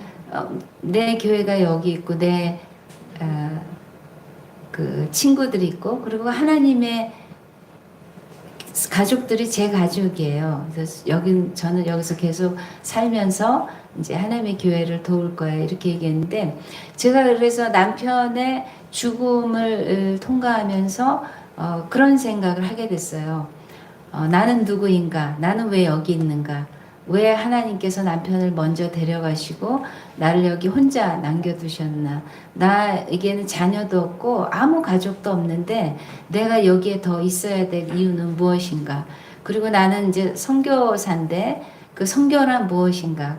내 교회가 여기 있고 내 그 친구들이 있고 그리고 하나님의 가족들이 제 가족이에요. 그래서 저는 여기서 계속 살면서 이제 하나님의 교회를 도울 거예요. 이렇게 얘기했는데 제가 그래서 남편의 죽음을 통과하면서 그런 생각을 하게 됐어요. 나는 누구인가? 나는 왜 여기 있는가? 왜 하나님께서 남편을 먼저 데려가시고 나를 여기 혼자 남겨두셨나? 나에게는 자녀도 없고 아무 가족도 없는데 내가 여기에 더 있어야 될 이유는 무엇인가? 그리고 나는 이제 선교사인데 그 선교란 무엇인가?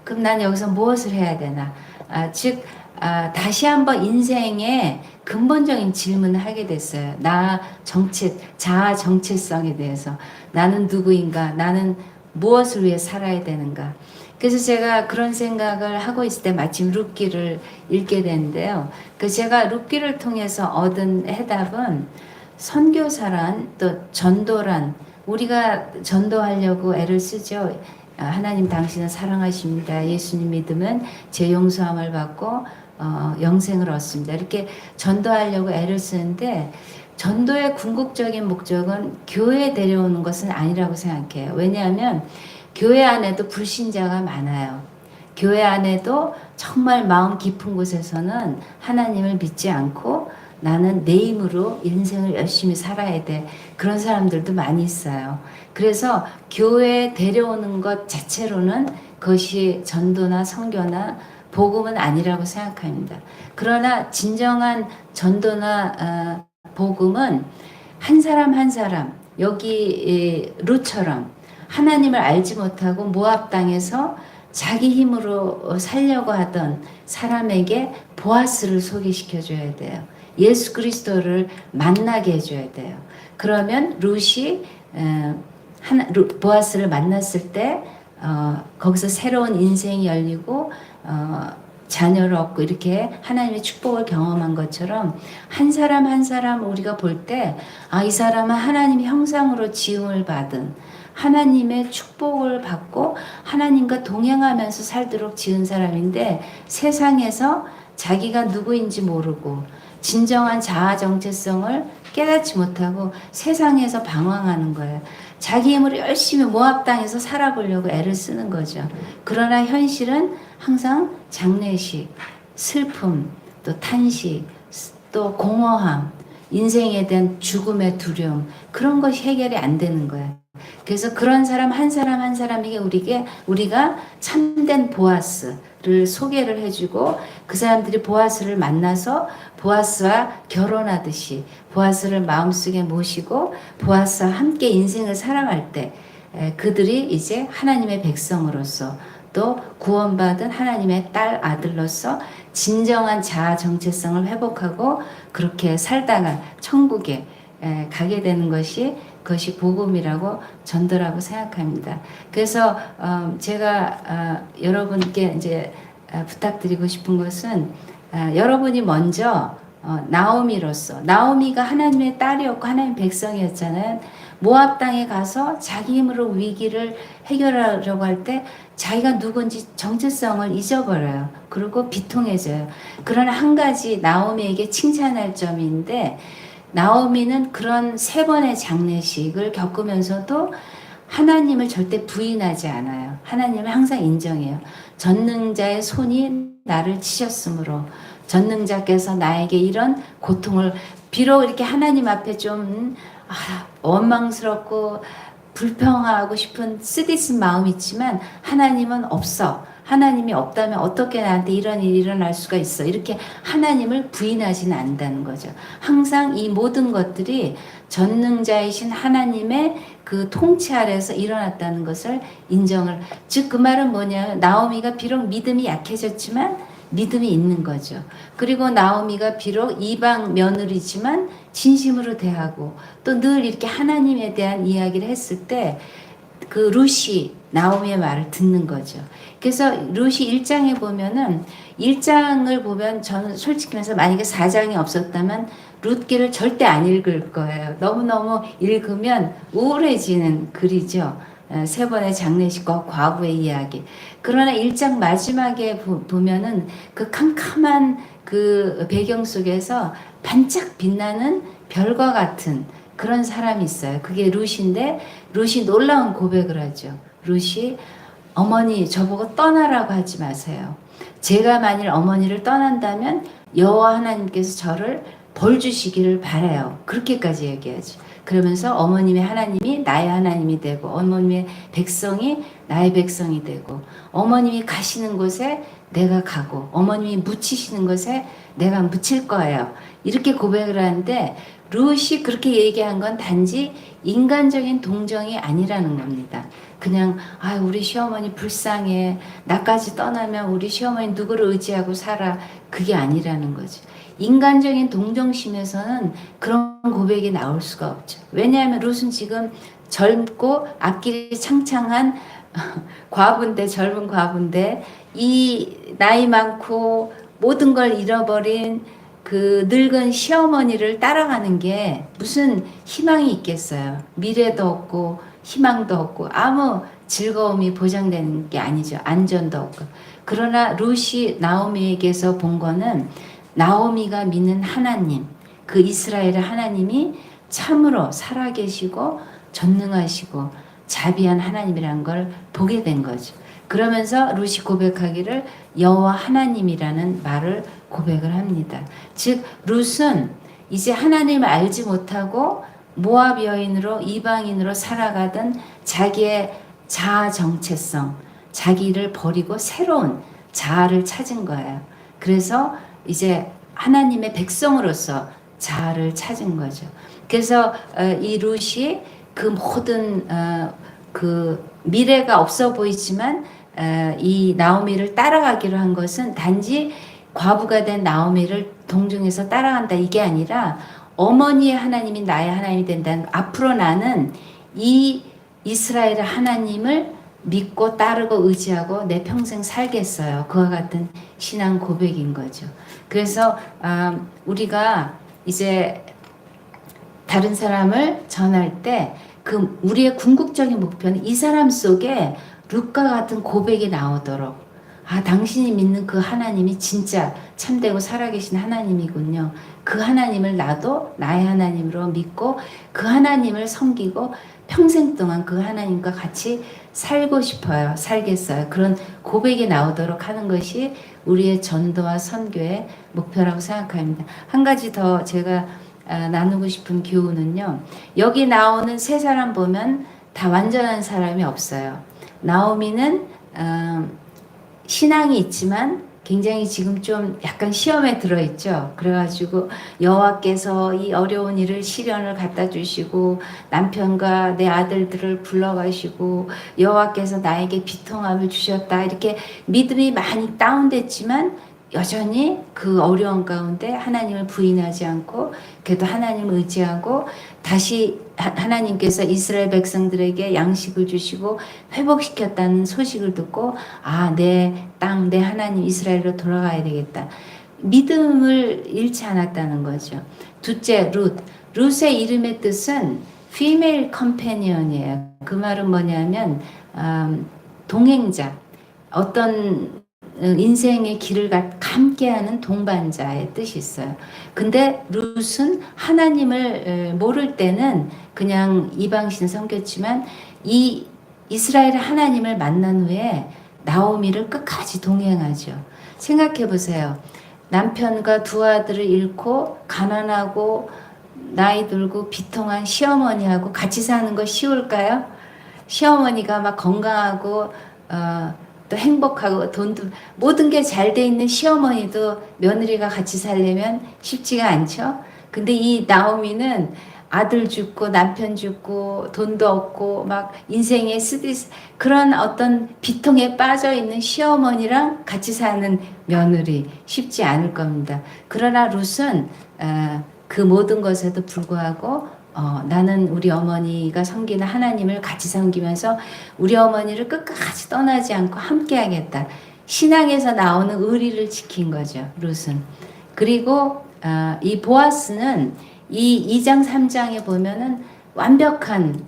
그럼 난 여기서 무엇을 해야 되나? 즉 다시 한번 인생의 근본적인 질문을 하게 됐어요. 자아 정체성에 대해서. 나는 누구인가? 나는 무엇을 위해 살아야 되는가? 그래서 제가 그런 생각을 하고 있을 때 마침 룻기를 읽게 됐는데요. 제가 룻기를 통해서 얻은 해답은 선교사란 또 전도란 우리가 전도하려고 애를 쓰죠. 하나님 당신은 사랑하십니다. 예수님 믿으면 죄 용서함을 받고 영생을 얻습니다. 이렇게 전도하려고 애를 쓰는데 전도의 궁극적인 목적은 교회에 데려오는 것은 아니라고 생각해요. 왜냐하면 교회 안에도 불신자가 많아요. 교회 안에도 정말 마음 깊은 곳에서는 하나님을 믿지 않고 나는 내 힘으로 인생을 열심히 살아야 돼. 그런 사람들도 많이 있어요. 그래서 교회에 데려오는 것 자체로는 그것이 전도나 선교나 복음은 아니라고 생각합니다. 그러나 진정한 전도나 복음은 한 사람 한 사람 여기 룻처럼 하나님을 알지 못하고 모압 땅에서 자기 힘으로 살려고 하던 사람에게 보아스를 소개시켜 줘야 돼요. 예수 그리스도를 만나게 해줘야 돼요. 그러면 룻이 보아스를 만났을 때 거기서 새로운 인생이 열리고 자녀를 얻고 이렇게 하나님의 축복을 경험한 것처럼 한 사람 한 사람 우리가 볼 때 이 사람은 하나님의 형상으로 지음을 받은 하나님의 축복을 받고 하나님과 동행하면서 살도록 지은 사람인데 세상에서 자기가 누구인지 모르고 진정한 자아 정체성을 깨닫지 못하고 세상에서 방황하는 거예요. 자기 힘으로 열심히 모압 땅에서 살아보려고 애를 쓰는 거죠. 그러나 현실은 항상 장례식, 슬픔, 또 탄식, 또 공허함, 인생에 대한 죽음의 두려움 그런 것이 해결이 안 되는 거예요. 그래서 그런 사람 한 사람에게 우리가 참된 보아스를 소개를 해주고 그 사람들이 보아스를 만나서 보아스와 결혼하듯이 보아스를 마음속에 모시고 보아스와 함께 인생을 살아갈 때 그들이 이제 하나님의 백성으로서 또 구원받은 하나님의 딸 아들로서 진정한 자아 정체성을 회복하고 그렇게 살다가 천국에 가게 되는 그것이 복음이라고 전도라고 생각합니다. 그래서 제가 여러분께 이제 부탁드리고 싶은 것은 여러분이 먼저 나오미가 하나님의 딸이었고 하나님의 백성이었잖아요. 모압 땅에 가서 자기 힘으로 위기를 해결하려고 할 때 자기가 누군지 정체성을 잊어버려요. 그리고 비통해져요. 그러나 한 가지 나오미에게 칭찬할 점이 있는데 나오미는 그런 3번의 장례식을 겪으면서도 하나님을 절대 부인하지 않아요. 하나님을 항상 인정해요. 전능자의 손이 나를 치셨으므로 전능자께서 나에게 이런 고통을 비록 이렇게 하나님 앞에 좀 원망스럽고 불평하고 싶은 쓰디쓴 마음이 있지만 하나님은 없어. 하나님이 없다면 어떻게 나한테 이런 일이 일어날 수가 있어. 이렇게 하나님을 부인하지는 않는다는 거죠. 항상 이 모든 것들이 전능자이신 하나님의 그 통치 아래에서 일어났다는 것을 인정을, 즉 그 말은 뭐냐면 나오미가 비록 믿음이 약해졌지만 믿음이 있는 거죠. 그리고 나오미가 비록 이방 며느리지만 진심으로 대하고 또 늘 이렇게 하나님에 대한 이야기를 했을 때 그 룻이 나오미의 말을 듣는 거죠. 그래서 룻이 1장에 보면은 1장을 보면 저는 솔직히 말해서 만약에 4장이 없었다면 룻기를 절대 안 읽을 거예요. 너무너무 읽으면 우울해지는 글이죠. 세 번의 장례식과 과부의 이야기. 그러나 1장 마지막에 보면은 그 캄캄한 그 배경 속에서 반짝 빛나는 별과 같은 그런 사람이 있어요. 그게 룻인데 룻이 놀라운 고백을 하죠. 룻이 어머니 저보고 떠나라고 하지 마세요. 제가 만일 어머니를 떠난다면 여호와 하나님께서 저를 벌 주시기를 바라요. 그렇게까지 얘기하죠. 그러면서 어머님의 하나님이 나의 하나님이 되고 어머님의 백성이 나의 백성이 되고 어머님이 가시는 곳에 내가 가고 어머님이 묻히시는 곳에 내가 묻힐 거예요. 이렇게 고백을 하는데 룻이 그렇게 얘기한 건 단지 인간적인 동정이 아니라는 겁니다. 그냥 우리 시어머니 불쌍해. 나까지 떠나면 우리 시어머니 누구를 의지하고 살아. 그게 아니라는 거죠. 인간적인 동정심에서는 그런 고백이 나올 수가 없죠. 왜냐하면 룻은 지금 젊고 앞길이 창창한 과부인데, 젊은 과부인데 이 나이 많고 모든 걸 잃어버린 그 늙은 시어머니를 따라가는 게 무슨 희망이 있겠어요. 미래도 없고 희망도 없고 아무 즐거움이 보장되는 게 아니죠. 안전도 없고. 그러나 룻이 나오미에게서 본 거는 나오미가 믿는 하나님, 그 이스라엘의 하나님이 참으로 살아계시고 전능하시고 자비한 하나님이란 걸 보게 된 거죠. 그러면서 룻이 고백하기를 여호와 하나님이라는 말을 고백을 합니다. 즉 룻은 이제 하나님을 알지 못하고 모압 여인으로 이방인으로 살아가던 자기의 자아 정체성, 자기를 버리고 새로운 자아를 찾은 거예요. 그래서 이제 하나님의 백성으로서 자아를 찾은 거죠. 그래서 이 룻이 그 모든 그 미래가 없어 보이지만 이 나오미를 따라가기로 한 것은 단지 과부가 된 나오미를 동정해서 따라간다 이게 아니라 어머니의 하나님이 나의 하나님이 된다는, 앞으로 나는 이 이스라엘의 하나님을 믿고 따르고 의지하고 내 평생 살겠어요. 그와 같은 신앙 고백인 거죠. 그래서 우리가 이제 다른 사람을 전할 때 그 우리의 궁극적인 목표는 이 사람 속에 룻과 같은 고백이 나오도록, 당신이 믿는 그 하나님이 진짜 참되고 살아계신 하나님이군요. 그 하나님을 나도 나의 하나님으로 믿고 그 하나님을 섬기고 평생 동안 그 하나님과 같이 살고 싶어요. 살겠어요. 그런 고백이 나오도록 하는 것이 우리의 전도와 선교의 목표라고 생각합니다. 한 가지 더 제가 나누고 싶은 교훈은요. 여기 나오는 세 사람 보면 다 완전한 사람이 없어요. 나오미는 신앙이 있지만 굉장히 지금 좀 약간 시험에 들어있죠. 그래가지고 여호와께서 이 어려운 일을 시련을 갖다 주시고 남편과 내 아들들을 불러가시고 여호와께서 나에게 비통함을 주셨다. 이렇게 믿음이 많이 다운됐지만 여전히 그 어려운 가운데 하나님을 부인하지 않고 그래도 하나님을 의지하고 다시 하나님께서 이스라엘 백성들에게 양식을 주시고 회복시켰다는 소식을 듣고 내 땅, 내 하나님 이스라엘로 돌아가야 되겠다. 믿음을 잃지 않았다는 거죠. 둘째, 룻의 이름의 뜻은 female companion이에요. 그 말은 뭐냐면 동행자, 어떤 인생의 길을 함께하는 동반자의 뜻이 있어요. 근데 룻은 하나님을 모를 때는 그냥 이방신 섬겼지만 이 이스라엘의 하나님을 만난 후에 나오미를 끝까지 동행하죠. 생각해 보세요. 남편과 두 아들을 잃고 가난하고 나이 들고 비통한 시어머니하고 같이 사는 거 쉬울까요? 시어머니가 막 건강하고 또 행복하고 돈도 모든 게 잘 돼 있는 시어머니도 며느리가 같이 살려면 쉽지가 않죠. 근데 이 나오미는 아들 죽고 남편 죽고 돈도 없고 막 인생의 스트레스 그런 어떤 비통에 빠져 있는 시어머니랑 같이 사는 며느리 쉽지 않을 겁니다. 그러나 룻은 그 모든 것에도 불구하고 나는 우리 어머니가 섬기는 하나님을 같이 섬기면서 우리 어머니를 끝까지 떠나지 않고 함께 하겠다. 신앙에서 나오는 의리를 지킨 거죠, 룻은. 그리고 이 보아스는 이 2장 3장에 보면은 완벽한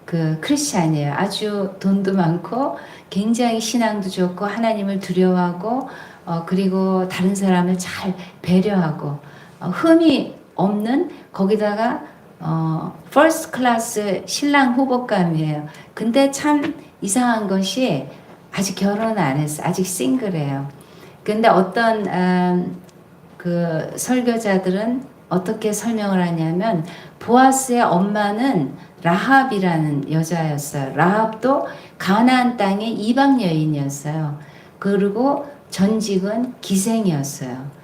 그 크리스찬이에요. 아주 돈도 많고 굉장히 신앙도 좋고 하나님을 두려워하고 그리고 다른 사람을 잘 배려하고 흠이 없는 거기다가 퍼스트 클래스 신랑 후보감이에요. 근데 참 이상한 것이 아직 결혼 안 했어. 아직 싱글이에요. 근데 어떤 그 설교자들은 어떻게 설명을 하냐면 보아스의 엄마는 라합이라는 여자였어요. 라합도 가나안 땅의 이방 여인이었어요. 그리고 전직은 기생이었어요.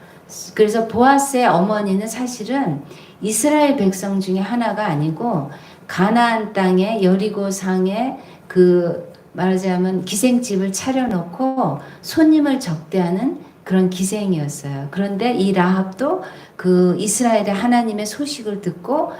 그래서 보아스의 어머니는 사실은 이스라엘 백성 중에 하나가 아니고 가나안 땅의 여리고상에 그 말하자면 기생집을 차려놓고 손님을 접대하는 그런 기생이었어요. 그런데 이 라합도 그 이스라엘의 하나님의 소식을 듣고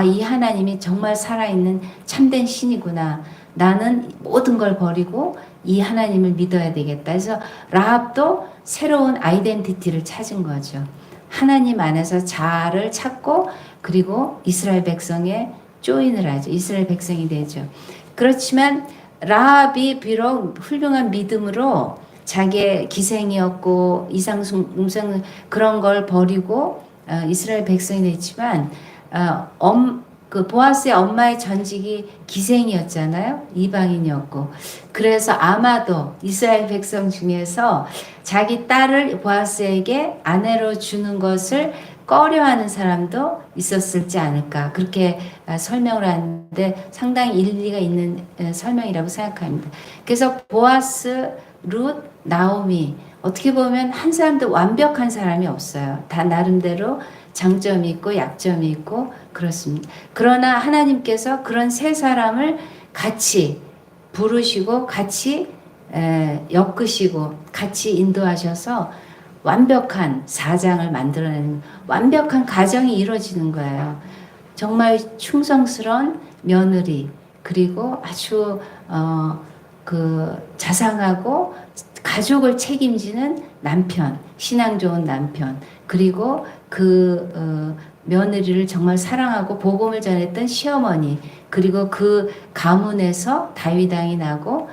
이 하나님이 정말 살아있는 참된 신이구나. 나는 모든 걸 버리고 이 하나님을 믿어야 되겠다. 그래서 라합도 새로운 아이덴티티를 찾은 거죠. 하나님 안에서 자아를 찾고 그리고 이스라엘 백성에 조인을 하죠. 이스라엘 백성이 되죠. 그렇지만 라합이 비록 훌륭한 믿음으로 자기의 기생이었고 이상숭 그런 걸 버리고 이스라엘 백성이 됐지만 그 보아스의 엄마의 전직이 기생이었잖아요. 이방인이었고. 그래서 아마도 이스라엘 백성 중에서 자기 딸을 보아스에게 아내로 주는 것을 꺼려하는 사람도 있었을지 않을까. 그렇게 설명을 하는데 상당히 일리가 있는 설명이라고 생각합니다. 그래서 보아스, 룻, 나오미 어떻게 보면 한 사람도 완벽한 사람이 없어요. 다 나름대로 장점이 있고 약점이 있고 그렇습니다. 그러나 하나님께서 그런 세 사람을 같이 부르시고 같이 엮으시고 같이 인도하셔서 완벽한 사장을 만들어내는 완벽한 가정이 이루어지는 거예요. 정말 충성스러운 며느리 그리고 아주 그 자상하고 가족을 책임지는 남편, 신앙 좋은 남편, 그리고 그 며느리를 정말 사랑하고 복음을 전했던 시어머니, 그리고 그 가문에서 다윗 왕이 나고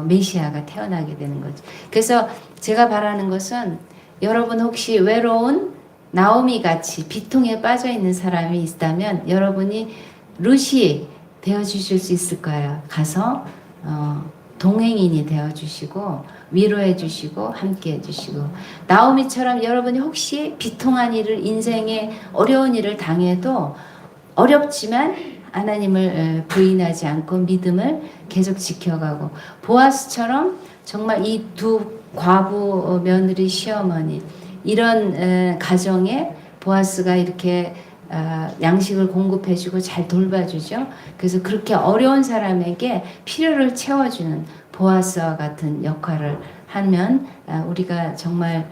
메시아가 태어나게 되는 거죠. 그래서 제가 바라는 것은 여러분 혹시 외로운 나오미 같이 비통에 빠져 있는 사람이 있다면 여러분이 룻이 되어 주실 수 있을 거예요. 가서 동행인이 되어 주시고 위로해 주시고 함께 해 주시고 나오미처럼 여러분이 혹시 비통한 일을 인생의 어려운 일을 당해도 어렵지만 하나님을 부인하지 않고 믿음을 계속 지켜가고 보아스처럼 정말 이 두 과부 며느리 시어머니 이런 가정에 보아스가 이렇게 양식을 공급해주고 잘 돌봐주죠. 그래서 그렇게 어려운 사람에게 필요를 채워주는 보아스와 같은 역할을 하면 우리가 정말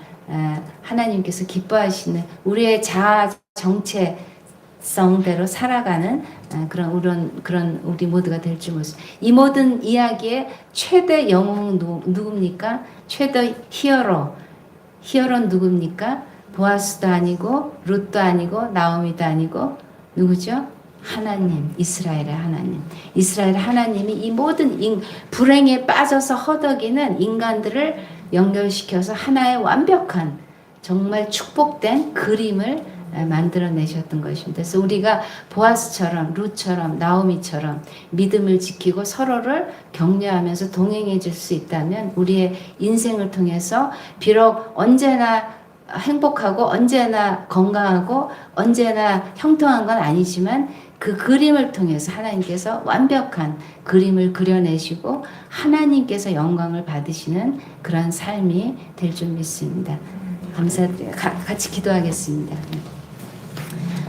하나님께서 기뻐하시는 우리의 자아 정체성대로 살아가는 그런 우리 모두가 될 줄 믿습니다. 이 모든 이야기의 최대 영웅은 누굽니까? 최대 히어로는 누굽니까? 보아스도 아니고 룻도 아니고 나오미도 아니고 누구죠? 하나님, 이스라엘의 하나님. 이스라엘 하나님이 이 모든 불행에 빠져서 허덕이는 인간들을 연결시켜서 하나의 완벽한 정말 축복된 그림을 만들어내셨던 것입니다. 그래서 우리가 보아스처럼 룻처럼 나오미처럼 믿음을 지키고 서로를 격려하면서 동행해 줄 수 있다면 우리의 인생을 통해서 비록 언제나 행복하고 언제나 건강하고 언제나 형통한 건 아니지만 그 그림을 통해서 하나님께서 완벽한 그림을 그려내시고 하나님께서 영광을 받으시는 그런 삶이 될 줄 믿습니다. 감사드려요. 같이 기도하겠습니다.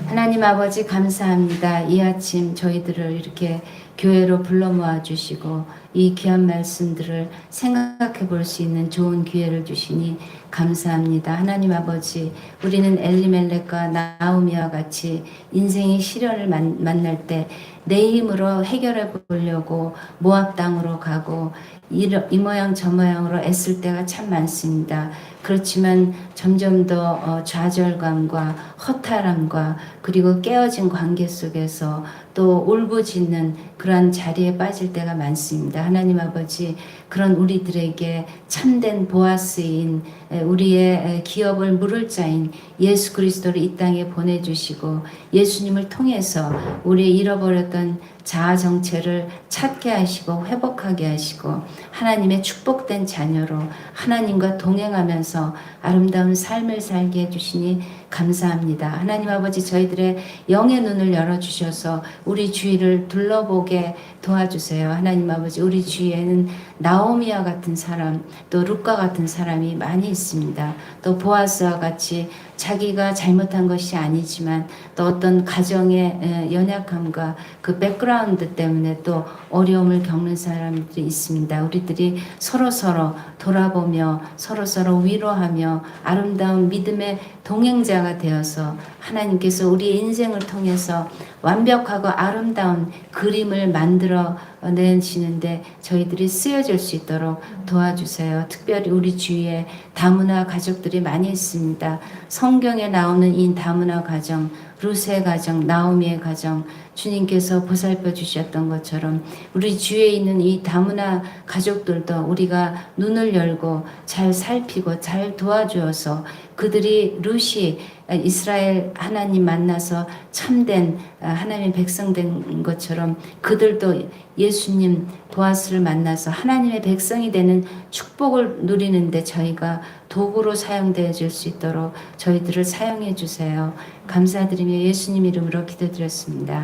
하나님 아버지 감사합니다. 이 아침 저희들을 이렇게 교회로 불러 모아 주시고 이 귀한 말씀들을 생각해 볼 수 있는 좋은 기회를 주시니 감사합니다. 하나님 아버지, 우리는 엘리멜렉과 나오미와 같이 인생의 시련을 만날 때 내 힘으로 해결해 보려고 모압 땅으로 가고 이 모양 저 모양으로 애쓸 때가 참 많습니다. 그렇지만 점점 더 좌절감과 허탈함과 그리고 깨어진 관계 속에서 또 울부짖는 그러한 자리에 빠질 때가 많습니다. 하나님 아버지, 그런 우리들에게 참된 보아스인 우리의 기업을 물을 자인 예수 그리스도를 이 땅에 보내주시고 예수님을 통해서 우리의 잃어버렸던 자아 정체를 찾게 하시고 회복하게 하시고 하나님의 축복된 자녀로 하나님과 동행하면서 아름다운 삶을 살게 해주시니 감사합니다. 하나님 아버지, 저희들의 영의 눈을 열어주셔서 우리 주위를 둘러보게 도와주세요. 하나님 아버지, 우리 주위에는 나오미와 같은 사람, 또 룻과 같은 사람이 많이 있습니다. 또 보아스와 같이 자기가 잘못한 것이 아니지만 또 어떤 가정의 연약함과 그 백그라운드 때문에 또 어려움을 겪는 사람들이 있습니다. 우리들이 서로서로 돌아보며 서로서로 위로하며 아름다운 믿음의 동행자가 되어서 하나님께서 우리의 인생을 통해서 완벽하고 아름다운 그림을 만들어 내시는데 저희들이 쓰여질 수 있도록 도와주세요. 특별히 우리 주위에 다문화 가족들이 많이 있습니다. 성경에 나오는 이 다문화 가정, 룻의 가정, 나오미의 가정, 주님께서 보살펴 주셨던 것처럼 우리 주위에 있는 이 다문화 가족들도 우리가 눈을 열고 잘 살피고 잘 도와주어서 그들이 룻이 이스라엘 하나님 만나서 참된 하나님의 백성 된 것처럼 그들도 예수님 보아스를 만나서 하나님의 백성이 되는 축복을 누리는데 저희가 도구로 사용되어 줄 수 있도록 저희들을 사용해 주세요. 감사드리며 예수님 이름으로 기도드렸습니다.